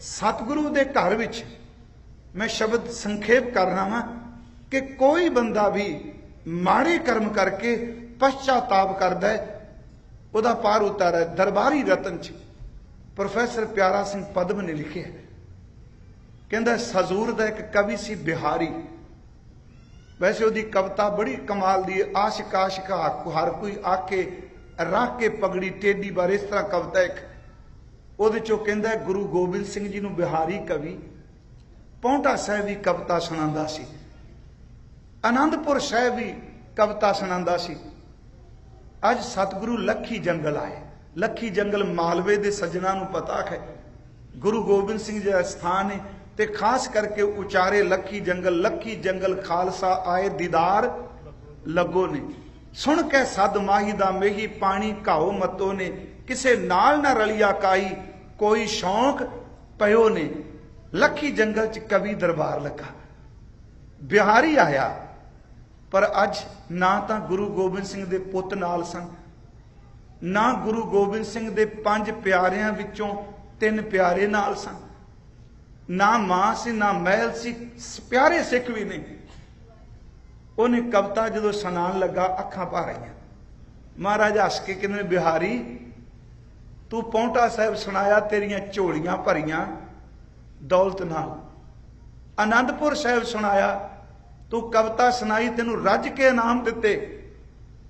सतगुरु दे घर विच मैं शब्द संखेप करना वा कि कोई बंदा भी माड़े कर्म करके पश्चाताप करदा है, उहदा पार उतारा। दरबारी रतन च प्रोफैसर प्यारा सिंह पदम ने लिखे, कहंदा सजूर दा एक कवि सी बिहारी। वैसे उहदी कविता बड़ी कमाल दी है। आशिक आशिक हर कोई आके रख के पगड़ी टेढ़ी बार, इस तरह कविता एक ਉਹਦੇ ਚੋਂ ਕਹਿੰਦਾ गुरु गोबिंद सिंह जी ਨੂੰ बिहारी कवि पौंटा साहब भी कविता सुणांदा सी, आनंदपुर साहब भी कविता सुणांदा सी। अज सतगुरु लखी जंगल आए। लखी जंगल मालवे के सज्जनों को पता है गुरु गोबिंद सिंह जी का स्थान है, तो खास करके उचारे लखी जंगल खालसा आए दीदार लगो ने। सुन के सद माही दा मेही पानी घाओ मतो ने, किसे नाल ना रलिया काई कोई शौक पयो ने। लखी जंगल च कवि दरबार लगा, बिहारी आया, पर अज ना तो गुरु गोबिंद सिंह दे पुत नाल सन, ना गुरु गोबिंद सिंह दे 5 प्यारियां विचों 3 प्यारे नाल सन, ना मां सी ना महल सी, प्यारे सिख भी नहीं। उन्हें कविता जो सुनान लगा अखां भर आईयां। महाराज हस के कहते बिहारी तू पौंटा साहब सुनाया, तेरियां झोलियां भरियां दौलत नाल। आनंदपुर साहब सुनाया, तू कविता सुनाई, तेनू रज के इनाम दिते।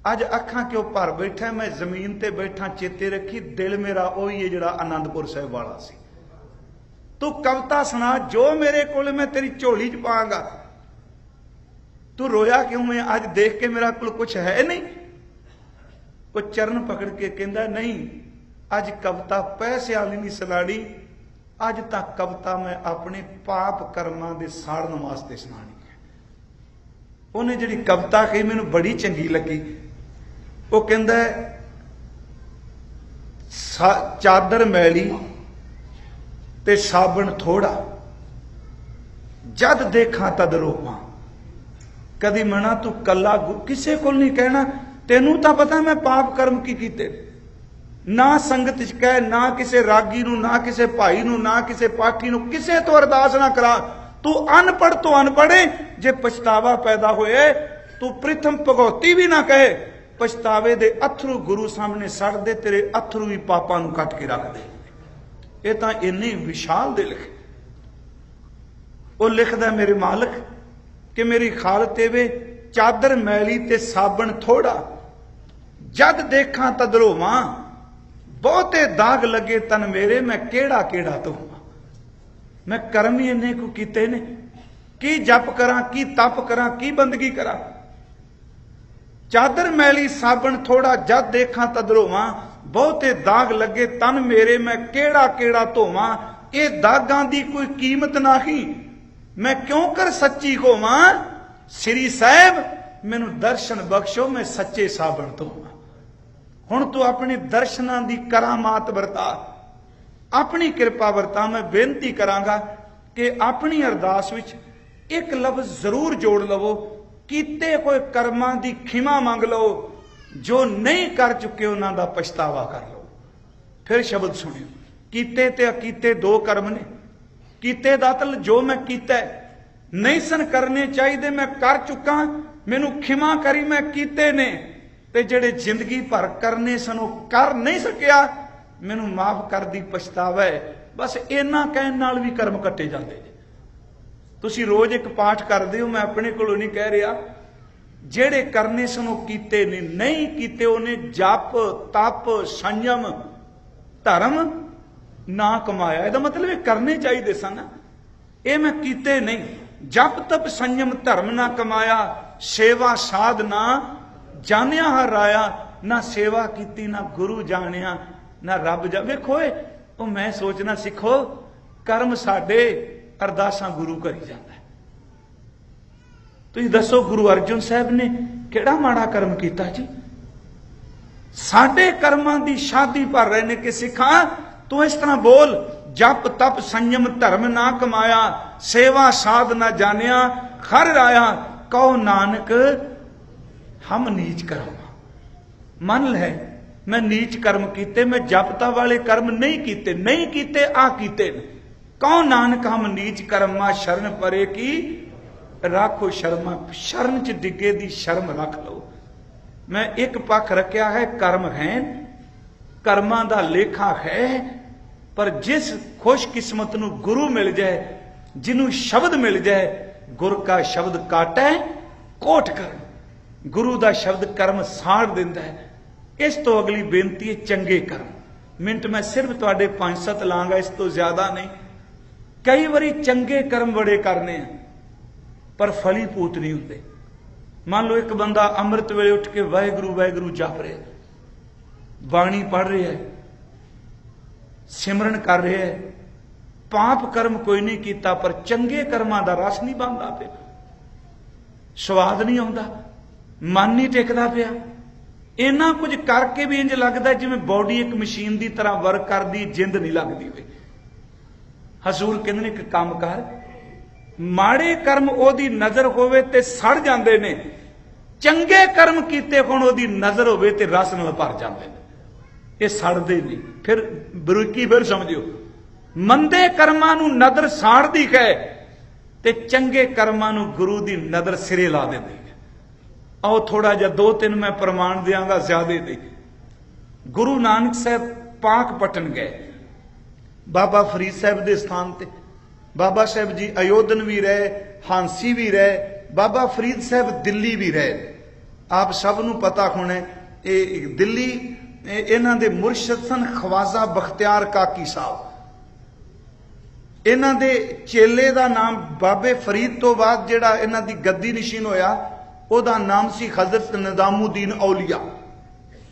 अज अखां क्यों भर बैठा, मैं जमीन ते बैठा, चेते रखी दिल मेरा उही है जिहड़ा आनंदपुर साहब वाला सी। तू कविता सुना, जो मेरे कोल मैं तेरी झोली च पांगा। तू रोया क्यों? मैं अज देख के मेरा कोल कुछ है नहीं। वो चरण पकड़ के कहंदा नहीं, अज कविता पैसे वाली नहीं सुनानी, अज तक कविता मैं अपने पाप कर्मां दे साड़न वास्ते सुनानी है। उन्हें जिहड़ी कविता कही मैनू बड़ी चंगी लगी। वो कहंदा चादर मैली ते साबण थोड़ा, जद देखा तद रोपां। कदी मना तू कला किसे को नहीं कहना, तेनू तो पता मैं पाप कर्म की कीते। ना संगत च कह, ना किसे रागी नू, ना किसे भाई नू, ना किसे पाठी नू, किसे तो अरदास ना करा। तू अनपढ़ तो अनपढ़े, जे पछतावा पैदा होए तू प्रथम भगौती भी ना कहे, पछतावे दे अथरू गुरु सामने सड़ दे, तेरे अथरू भी पापां नू कट के रख दे। ये तो इन्नी विशाल दिल है। ਉਹ ਲਿਖਦਾ ਮੇਰੇ ਮਾਲਕ ਕਿ ਮੇਰੀ ਖਾਲਤ ਵੇ ਚਾਦਰ ਮੈਲੀ ਤੇ ਸਾਬਣ ਥੋੜਾ, ਜਦ ਦੇਖਾਂ ਤਦ ਰੋਵਾਂ, ਬਹੁਤੇ ਦਾਗ ਲੱਗੇ ਤਨ ਮੇਰੇ, ਮੈਂ ਕਿਹੜਾ ਕਿਹੜਾ ਧੋਵਾਂ। ਮੈਂ ਕਰਮ ਹੀ ਇੰਨੇ ਕੁ ਕੀਤੇ ਨੇ, ਕੀ ਜਪ ਕਰਾਂ, ਕੀ ਤਪ ਕਰਾਂ, ਕੀ ਬੰਦਗੀ ਕਰਾਂ। ਚਾਦਰ ਮੈਲੀ ਸਾਬਣ ਥੋੜਾ, ਜਦ ਦੇਖਾਂ ਤਦ ਰੋਵਾਂ, ਬਹੁਤੇ ਦਾਗ ਲੱਗੇ ਤਨ ਮੇਰੇ, ਮੈਂ ਕਿਹੜਾ ਕਿਹੜਾ ਧੋਵਾਂ। ਇਹ ਦਾਗਾਂ ਦੀ ਕੋਈ ਕੀਮਤ ਨਹੀਂ, ਮੈਂ ਕਿਉਂ ਕਰ ਸੱਚੀ ਹੋਵਾਂ। ਸ੍ਰੀ ਸਾਹਿਬ ਮੈਨੂੰ ਦਰਸ਼ਨ ਬਖਸ਼ੋ, ਮੈਂ ਸੱਚੇ ਸਾਬਣ ਧੋਵਾਂ। ਹੁਣ ਤੂੰ ਆਪਣੇ ਦਰਸ਼ਨਾਂ ਦੀ ਕਰਾਮਾਤ ਵਰਤਾ, ਆਪਣੀ ਕਿਰਪਾ ਵਰਤਾ। ਮੈਂ ਬੇਨਤੀ ਕਰਾਂਗਾ ਕਿ ਆਪਣੀ ਅਰਦਾਸ ਵਿੱਚ ਇੱਕ ਲਫ਼ਜ਼ ਜ਼ਰੂਰ ਜੋੜ ਲਵੋ, ਕੀਤੇ ਕੋਈ ਕਰਮਾਂ ਦੀ ਖਿਮਾ ਮੰਗ ਲਓ, ਜੋ ਨਹੀਂ ਕਰ ਚੁੱਕੇ ਉਹਨਾਂ ਦਾ ਪਛਤਾਵਾ ਕਰ ਲਓ। ਫਿਰ ਸ਼ਬਦ ਸੁਣਿਓ, ਕੀਤੇ ਤੇ ਅਕੀਤੇ ਦੋ ਕਰਮ ਨੇ। ਕੀਤੇ ਦਾ ਤਲ ਜੋ ਮੈਂ ਕੀਤਾ ਨਹੀਂ ਸਨ ਕਰਨੇ ਚਾਹੀਦੇ, ਮੈਂ ਕਰ ਚੁੱਕਾ, ਮੈਨੂੰ ਖਿਮਾ ਕਰੀ, ਮੈਂ ਕੀਤੇ ਨੇ। ਤੇ ਜਿਹੜੇ ਜ਼ਿੰਦਗੀ ਭਰ ਕਰਨੇ ਸਨ ਉਹ ਕਰ ਨਹੀਂ ਸਕਿਆ, ਮੈਨੂੰ ਮਾਫ ਕਰ ਦੀ, ਪਛਤਾਵਾ ਹੈ। ਬਸ ਇੰਨਾ ਕਹਿਣ ਨਾਲ ਵੀ ਕਰਮ ਕੱਟੇ ਜਾਂਦੇ ਨੇ। ਤੁਸੀਂ ਰੋਜ਼ ਇੱਕ ਪਾਠ ਕਰਦੇ ਹੋ, ਮੈਂ ਆਪਣੇ ਕੋਲੋਂ ਨਹੀਂ ਕਹਿ ਰਿਹਾ। ਜਿਹੜੇ ਕਰਨੇ ਸਨ ਉਹ ਕੀਤੇ ਨੇ, ਨਹੀਂ ਕੀਤੇ ਉਹਨੇ ਜਪ ਤਪ ਸੰਯਮ ਧਰਮ ਨਾ ਕਮਾਇਆ। ਇਹਦਾ ਮਤਲਬ ਇਹ ਕਰਨੇ ਚਾਹੀਦੇ ਸਨ, ਇਹ ਮੈਂ ਕੀਤੇ ਨਹੀਂ। ਜਪ ਤਪ ਸੰਯਮ ਧਰਮ ਨਾ ਕਮਾਇਆ, ਸੇਵਾ ਸਾਧ ਨਾ ਜਾਣਿਆ ਹਰ ਰਾਇਆ। ਨਾ ਸੇਵਾ ਕੀਤੀ, ਨਾ ਗੁਰੂ ਜਾਣਿਆ, ਨਾ ਰੱਬ ਜਾ। ਵੇਖੋ ਉਹ ਮੈਂ ਸੋਚਣਾ ਸਿੱਖੋ, ਕਰਮ ਸਾਡੇ, ਅਰਦਾਸਾਂ ਗੁਰੂ ਕਰੀ ਜਾਂਦਾ। ਤੁਸੀਂ ਦੱਸੋ ਗੁਰੂ ਅਰਜਨ ਸਾਹਿਬ ਨੇ ਕਿਹੜਾ ਮਾੜਾ ਕਰਮ ਕੀਤਾ ਜੀ? ਸਾਡੇ ਕਰਮਾਂ ਦੀ ਸ਼ਾਦੀ ਭਰ ਰਹੇ ਨੇ ਕਿ ਸਿੱਖਾਂ ਤੂੰ ਇਸ ਤਰ੍ਹਾਂ ਬੋਲ, ਜਪ ਤਪ ਸੰਯਮ ਧਰਮ ਨਾ ਕਮਾਇਆ, ਸੇਵਾ ਸਾਧ ਨਾ ਜਾਣਿਆ ਖਰ ਰਾਇਆ। ਕਹੋ ਨਾਨਕ ਹਮ ਨੀਚ ਕਰਮ। ਮੰਨ ਲੈ ਮੈਂ ਨੀਚ ਕਰਮ ਕੀਤੇ, ਮੈਂ ਜਪਤਾ ਵਾਲੇ ਕਰਮ ਨਹੀਂ ਕੀਤੇ, ਨਹੀਂ ਕੀਤੇ ਆ ਕੀਤੇ ਨੇ। ਕਹੋ ਨਾਨਕ ਹਮ ਨੀਚ ਕਰਮਾ, ਸ਼ਰਨ ਪਰੇ ਕੀ ਰਾਖੋ ਸ਼ਰਮਾ। ਸ਼ਰਨ ਚ ਡਿੱਗੇ ਦੀ ਸ਼ਰਮ ਰੱਖ ਲਓ। ਮੈਂ ਇੱਕ ਪੱਖ ਰੱਖਿਆ ਹੈ, ਕਰਮ ਹੈ, ਕਰਮਾਂ ਦਾ ਲੇਖਾ ਹੈ। ਪਰ ਜਿਸ ਖੁਸ਼ਕਿਸਮਤ ਨੂੰ ਗੁਰੂ ਮਿਲ ਜਾਏ, ਜਿਹਨੂੰ ਸ਼ਬਦ ਮਿਲ ਜਾਏ, ਗੁਰ ਕਾ ਸ਼ਬਦ ਕਾਟੈ ਕੋਟ ਕਰਮ। ਗੁਰੂ ਦਾ ਸ਼ਬਦ ਕਰਮ ਸਾੜ ਦਿੰਦਾ ਹੈ। ਇਸ ਤੋਂ ਅਗਲੀ ਬੇਨਤੀ ਹੈ ਚੰਗੇ ਕਰਮ। ਮਿੰਟ ਮੈਂ ਸਿਰਫ ਤੁਹਾਡੇ 5-7 ਲਾਂਗਾ, ਇਸ ਤੋਂ ਜ਼ਿਆਦਾ ਨਹੀਂ। ਕਈ ਵਾਰੀ ਚੰਗੇ ਕਰਮ ਬੜੇ ਕਰਨੇ ਆ ਪਰ ਫਲੀਭੂਤ ਨਹੀਂ ਹੁੰਦੇ। ਮੰਨ ਲਓ ਇੱਕ ਬੰਦਾ ਅੰਮ੍ਰਿਤ ਵੇਲੇ ਉੱਠ ਕੇ ਵਾਹਿਗੁਰੂ ਵਾਹਿਗੁਰੂ ਜਪ ਰਿਹਾ, ਬਾਣੀ ਪੜ੍ਹ ਰਿਹਾ ਹੈ, ਸਿਮਰਨ ਕਰ ਰਿਹਾ ਹੈ, ਪਾਪ ਕਰਮ ਕੋਈ ਨਹੀਂ ਕੀਤਾ, ਪਰ ਚੰਗੇ ਕਰਮਾਂ ਦਾ ਰਸ ਨਹੀਂ ਬਣਦਾ ਪਿਆ, ਸਵਾਦ ਨਹੀਂ ਆਉਂਦਾ, ਮਨ ਨਹੀਂ ਟਿਕਦਾ ਪਿਆ। ਇੰਨਾ ਕੁਝ ਕਰਕੇ ਵੀ ਇੰਜ ਲੱਗਦਾ ਜਿਵੇਂ ਬੋਡੀ ਇੱਕ ਮਸ਼ੀਨ ਦੀ ਤਰ੍ਹਾਂ ਵਰਕ ਕਰਦੀ, ਜਿੰਦ ਨਹੀਂ ਲੱਗਦੀ ਹੋਈ। ਹਜ਼ੂਰ ਕਹਿੰਦੇ ਨੇ ਇੱਕ ਕੰਮ ਕਰ, ਮਾੜੇ ਕਰਮ ਉਹਦੀ ਨਜ਼ਰ ਹੋਵੇ ਤੇ ਸੜ ਜਾਂਦੇ ਨੇ, ਚੰਗੇ ਕਰਮ ਕੀਤੇ ਹੋਣ ਉਹਦੀ ਨਜ਼ਰ ਹੋਵੇ ਤੇ ਰਸ ਨਾਲ ਭਰ ਜਾਂਦੇ ਨੇ, ਇਹ ਸੜਦੇ ਨਹੀਂ। ਫਿਰ ਬਰੀਕੀ ਫਿਰ ਸਮਝਿਓ, ਮੰਦੇ ਕਰਮਾਂ ਨੂੰ ਨਜ਼ਰ ਸਾੜਦੀ ਹੈ ਤੇ ਚੰਗੇ ਕਰਮਾਂ ਨੂੰ ਗੁਰੂ ਦੀ ਨਜ਼ਰ ਸਿਰੇ ਲਾ ਦਿੰਦੀ ਹੈ। ਆਓ ਥੋੜਾ ਜਿਹਾ 2-3 ਮੈਂ ਪ੍ਰਮਾਣ ਦਿਆਂਗਾ, ਜ਼ਿਆਦੇ ਦੇ। ਗੁਰੂ ਨਾਨਕ ਸਾਹਿਬ ਪਾਕ ਪਟਨ ਗਏ, ਬਾਬਾ ਫਰੀਦ ਸਾਹਿਬ ਦੇ ਸਥਾਨ ਤੇ। ਬਾਬਾ ਸਾਹਿਬ ਜੀ ਅਯੋਧਨ ਵੀ ਰਹੇ, ਹਾਂਸੀ ਵੀ ਰਹੇ, ਬਾਬਾ ਫਰੀਦ ਸਾਹਿਬ ਦਿੱਲੀ ਵੀ ਰਹੇ। ਆਪ ਸਭ ਨੂੰ ਪਤਾ ਹੋਣਾ ਇਹ ਦਿੱਲੀ ਇਹਨਾਂ ਦੇ ਮੁਰਸ਼ਿਦ ਸਨ ਖਵਾਜਾ ਬਖਤਿਆਰ ਕਾਕੀ ਸਾਹਿਬ। ਇਹਨਾਂ ਦੇ ਚੇਲੇ ਦਾ ਨਾਮ ਬਾਬੇ ਫਰੀਦ ਤੋਂ ਬਾਅਦ ਜਿਹੜਾ ਇਹਨਾਂ ਦੀ ਗੱਦੀ ਨਸ਼ੀਨ ਹੋਇਆ ਉਹਦਾ ਨਾਮ ਸੀ ਹਜ਼ਰਤ ਨਿਜ਼ਾਮੁਦੀਨ ਔਲੀਆ।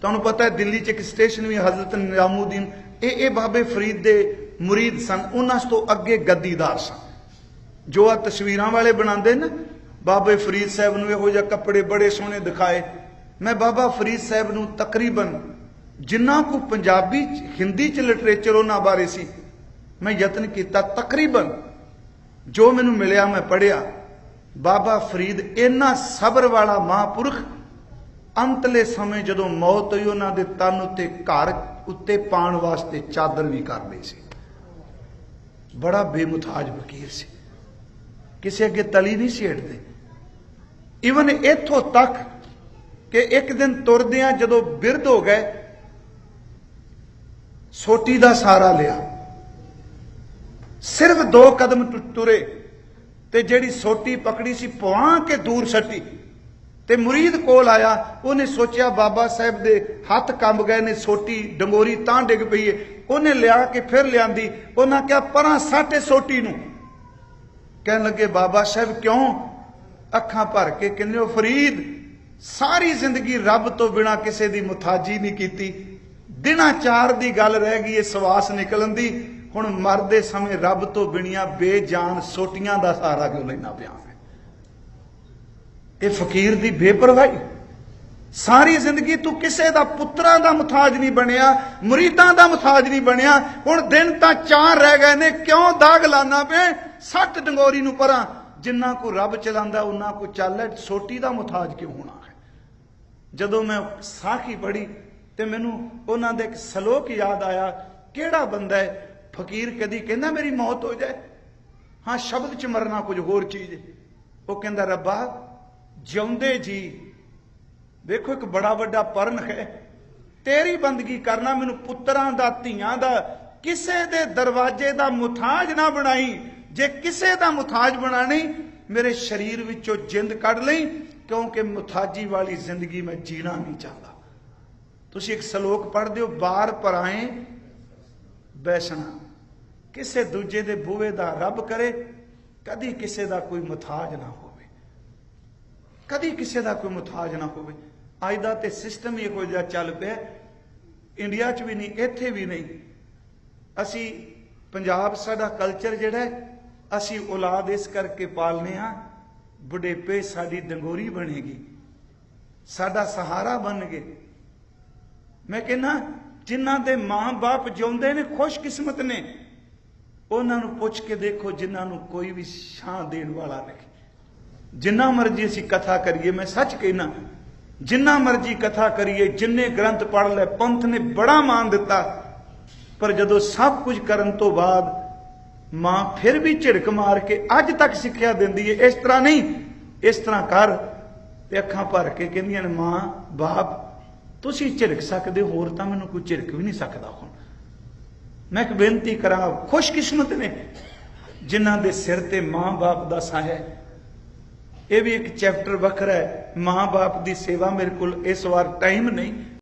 ਤੁਹਾਨੂੰ ਪਤਾ ਹੈ ਦਿੱਲੀ 'ਚ ਇੱਕ ਸਟੇਸ਼ਨ ਵੀ ਹਜ਼ਰਤ ਨਿਜ਼ਾਮੁਦੀਨ, ਇਹ ਬਾਬੇ ਫਰੀਦ ਦੇ ਮੁਰੀਦ ਸਨ। ਉਹਨਾਂ ਤੋਂ ਅੱਗੇ ਗੱਦੀਦਾਰ ਸਨ, ਜੋ ਆ ਤਸਵੀਰਾਂ ਵਾਲੇ ਬਣਾਉਂਦੇ ਨਾ। ਬਾਬੇ ਫਰੀਦ ਸਾਹਿਬ ਨੂੰ ਇਹੋ ਜਿਹੇ ਕੱਪੜੇ ਬੜੇ ਸੋਹਣੇ ਦਿਖਾਏ। ਮੈਂ ਬਾਬਾ ਫਰੀਦ ਸਾਹਿਬ ਨੂੰ ਤਕਰੀਬਨ ਜਿੰਨਾ ਕੁ ਪੰਜਾਬੀ ਹਿੰਦੀ 'ਚ ਲਿਟਰੇਚਰ ਉਹਨਾਂ ਬਾਰੇ ਸੀ ਮੈਂ ਯਤਨ ਕੀਤਾ, ਤਕਰੀਬਨ ਜੋ ਮੈਨੂੰ ਮਿਲਿਆ ਮੈਂ ਪੜ੍ਹਿਆ। ਬਾਬਾ ਫਰੀਦ ਇੰਨਾ ਸਬਰ ਵਾਲਾ ਮਹਾਂਪੁਰਖ, ਅੰਤਲੇ ਸਮੇਂ ਜਦੋਂ ਮੌਤ ਹੋਈ ਉਹਨਾਂ ਦੇ ਤਨ ਉੱਤੇ ਘਰ ਉੱਤੇ ਪਾਉਣ ਵਾਸਤੇ ਚਾਦਰ ਵੀ ਕਰ ਲਈ ਸੀ। ਬੜਾ ਬੇਮੁਤਾਜ ਫਕੀਰ ਸੀ, ਕਿਸੇ ਅੱਗੇ ਤਲੀ ਨਹੀਂ ਛੇੜਦੇ। ਇਵਨ ਇੱਥੋਂ ਤੱਕ ਕਿ ਇੱਕ ਦਿਨ ਤੁਰਦਿਆਂ ਜਦੋਂ ਬਿਰਧ ਹੋ ਗਏ, ਸੋਟੀ ਦਾ ਸਹਾਰਾ ਲਿਆ, ਸਿਰਫ 2 ਕਦਮ ਤੁਰੇ, ਤੇ ਜਿਹੜੀ ਸੋਟੀ ਪਕੜੀ ਸੀ ਪਵਾ ਕੇ ਦੂਰ ਸੱਟੀ ਤੇ ਮੁਰੀਦ ਕੋਲ ਆਇਆ। ਉਹਨੇ ਸੋਚਿਆ ਬਾਬਾ ਸਾਹਿਬ ਦੇ ਹੱਥ ਕੰਬ ਗਏ ਨੇ, ਸੋਟੀ ਡੰਗੋਰੀ ਤਾਂ ਡਿੱਗ ਪਈ ਏ। ਉਹਨੇ ਲਿਆ ਕੇ ਫਿਰ ਲਿਆਂਦੀ। ਉਹਨਾਂ ਕਿਹਾ ਪਰਾਂ ਸਾਟੇ ਸੋਟੀ ਨੂੰ। ਕਹਿਣ ਲੱਗੇ ਬਾਬਾ ਸਾਹਿਬ ਕਿਉਂ? ਅੱਖਾਂ ਭਰ ਕੇ ਕਹਿੰਦੇ ਉਹ ਫਰੀਦ ਸਾਰੀ ਜ਼ਿੰਦਗੀ ਰੱਬ ਤੋਂ ਬਿਨਾ ਕਿਸੇ ਦੀ ਮੁਤਾਜੀ ਨਹੀਂ ਕੀਤੀ, ਦਿਨਾਂ ਚਾਰ ਦੀ ਗੱਲ ਰਹਿ ਗਈ ਏ ਸਵਾਸ ਨਿਕਲਣ ਦੀ, ਹੁਣ ਮਰਦੇ ਸਮੇਂ ਰੱਬ ਤੋਂ ਬਿਨੀਆਂ ਬੇਜਾਨ ਸੋਟੀਆਂ ਦਾ ਸਹਾਰਾ ਕਿਉਂ ਲੈਣਾ ਪਿਆ ਹੈ। ਇਹ ਫਕੀਰ ਦੀ ਬੇਪਰਵਾਹੀ। ਸਾਰੀ ਜ਼ਿੰਦਗੀ ਤੂੰ ਕਿਸੇ ਦਾ ਪੁੱਤਰਾਂ ਦਾ ਮੁਤਾਜ ਨਹੀਂ ਬਣਿਆ, ਮੁਰੀਦਾਂ ਦਾ ਮੁਤਾਜ ਨਹੀਂ ਬਣਿਆ, ਹੁਣ ਦਿਨ ਤਾਂ ਚਾਰ ਰਹਿ ਗਏ ਨੇ, ਕਿਉਂ ਦਾਗ ਲਾਣਾ ਪਿਆ? ਸੱਟ ਡੰਗੋਰੀ ਨੂੰ ਪਰਾਂ। ਜਿੰਨਾ ਕੋ ਰੱਬ ਚਲਾਉਂਦਾ ਉਹਨਾਂ ਕੋ ਚੱਲ, ਸੋਟੀ ਦਾ ਮੁਤਾਜ ਕਿਉਂ ਹੋਣਾ ਹੈ? ਜਦੋਂ ਮੈਂ ਸਾਖੀ ਪੜ੍ਹੀ ਤੇ ਮੈਨੂੰ ਉਹਨਾਂ ਦਾ ਇੱਕ ਸਲੋਕ ਯਾਦ ਆਇਆ। ਕਿਹੜਾ ਬੰਦਾ ਹੈ ਫਕੀਰ ਕਦੀ ਕਹਿੰਦਾ ਮੇਰੀ ਮੌਤ ਹੋ ਜਾਏ? ਹਾਂ, ਸ਼ਬਦ ਚ ਮਰਨਾ ਕੁਝ ਹੋਰ ਚੀਜ਼ ਹੈ। ਉਹ ਕਹਿੰਦਾ ਰੱਬਾ ਜਿਉਂਦੇ ਜੀ ਵੇਖੋ ਇੱਕ ਬੜਾ ਵੱਡਾ ਪਰਨ ਹੈ, ਤੇਰੀ ਬੰਦਗੀ ਕਰਨਾ, ਮੈਨੂੰ ਪੁੱਤਰਾਂ ਦਾ ਧੀਆਂ ਦਾ ਕਿਸੇ ਦੇ ਦਰਵਾਜ਼ੇ ਦਾ ਮੁਤਾਜ ਨਾ ਬਣਾਈ। ਜੇ ਕਿਸੇ ਦਾ ਮੁਤਾਜ ਬਣਾਣੀ ਮੇਰੇ ਸਰੀਰ ਵਿੱਚੋਂ ਜਿੰਦ ਕੱਢ ਲਈ, ਕਿਉਂਕਿ ਮੁਤਾਜੀ ਵਾਲੀ ਜ਼ਿੰਦਗੀ ਮੈਂ ਜੀਣਾ ਨਹੀਂ ਚਾਹਦਾ। ਤੁਸੀਂ ਇੱਕ ਸਲੋਕ ਪੜ੍ਹਦੇ ਹੋ, ਬਾਰ ਪਰਾਏ ਬੈਸਣਾ, ਕਿਸੇ ਦੂਜੇ ਦੇ ਬੂਹੇ ਦਾ ਰੱਬ ਕਰੇ ਕਦੀ ਕਿਸੇ ਦਾ ਕੋਈ ਮੁਤਾਜ ਨਾ ਹੋਵੇ, ਕਦੀ ਕਿਸੇ ਦਾ ਕੋਈ ਮੁਤਾਜ ਨਾ ਹੋਵੇ। ਅੱਜ ਦਾ ਤੇ ਸਿਸਟਮ ਹੀ ਇਹੋ ਜਿਹਾ ਚੱਲ ਪਿਆ, ਇੰਡੀਆ 'ਚ ਵੀ ਨਹੀਂ, ਇੱਥੇ ਵੀ ਨਹੀਂ। ਅਸੀਂ ਪੰਜਾਬ ਸਾਡਾ ਕਲਚਰ ਜਿਹੜਾ ਹੈ, ਅਸੀਂ ਔਲਾਦ ਇਸ ਕਰਕੇ ਪਾਲਨੇ ਆ ਬੁਢੇਪੇ ਸਾਡੀ ਡੰਗੋਰੀ ਬਣੇਗੀ, ਸਾਡਾ ਸਹਾਰਾ ਬਣਨਗੇ। ਮੈਂ ਕਹਿੰਦਾ ਜਿਨ੍ਹਾਂ ਦੇ ਮਾਂ-ਬਾਪ ਜਿਉਂਦੇ ਨੇ ਖੁਸ਼ਕਿਸਮਤ ਨੇ, ਉਹਨਾਂ ਨੂੰ ਪੁੱਛ ਕੇ ਦੇਖੋ ਜਿਨ੍ਹਾਂ ਨੂੰ ਕੋਈ ਵੀ ਛਾਂ ਦੇਣ ਵਾਲਾ ਨਹੀਂ। ਜਿੰਨਾ ਮਰਜੀ ਅਸੀਂ ਕਥਾ ਕਰੀਏ, ਮੈਂ ਸੱਚ ਕਹਿਣਾ, ਜਿੰਨਾ ਮਰਜੀ ਕਥਾ ਕਰੀਏ, ਜਿੰਨੇ ਗ੍ਰੰਥ ਪੜ੍ਹ ਲੈ, ਪੰਥ ਨੇ ਬੜਾ ਮਾਨ ਦਿੱਤਾ, ਪਰ ਜਦੋਂ ਸਭ ਕੁਝ ਕਰਨ ਤੋਂ ਬਾਅਦ ਮਾਂ ਫਿਰ ਵੀ ਝਿੜਕ ਮਾਰ ਕੇ ਅੱਜ ਤੱਕ ਸਿੱਖਿਆ ਦਿੰਦੀ ਹੈ, ਇਸ ਤਰ੍ਹਾਂ ਨਹੀਂ, ਇਸ ਤਰ੍ਹਾਂ ਕਰ, ਤੇ ਅੱਖਾਂ ਭਰ ਕੇ ਕਹਿੰਦੀਆਂ ਨੇ ਮਾਂ ਬਾਪ ਤੁਸੀਂ ਝਿੜਕ ਸਕਦੇ ਹੋ, ਹੋਰ ਤਾਂ ਮੈਨੂੰ ਕੋਈ ਝਿੜਕ ਵੀ ਨਹੀਂ ਸਕਦਾ। ਹੁਣ ਮੈਂ ਇੱਕ ਬੇਨਤੀ ਕਰਾਂ, ਖੁਸ਼ਕਿਸਮਤ ਨੇ ਜਿਨ੍ਹਾਂ ਦੇ ਸਿਰ ਤੇ ਮਾਂ ਬਾਪ ਦਾ ਸਾਇਆ ਹੈ। ਇਹ ਵੀ ਇੱਕ ਚੈਪਟਰ ਵੱਖਰਾ ਹੈ, ਮਾਂ ਬਾਪ ਦੀ ਸੇਵਾ। ਮੇਰੇ ਕੋਲ ਇਸ ਵਾਰ ਟਾਈਮ ਨਹੀਂ,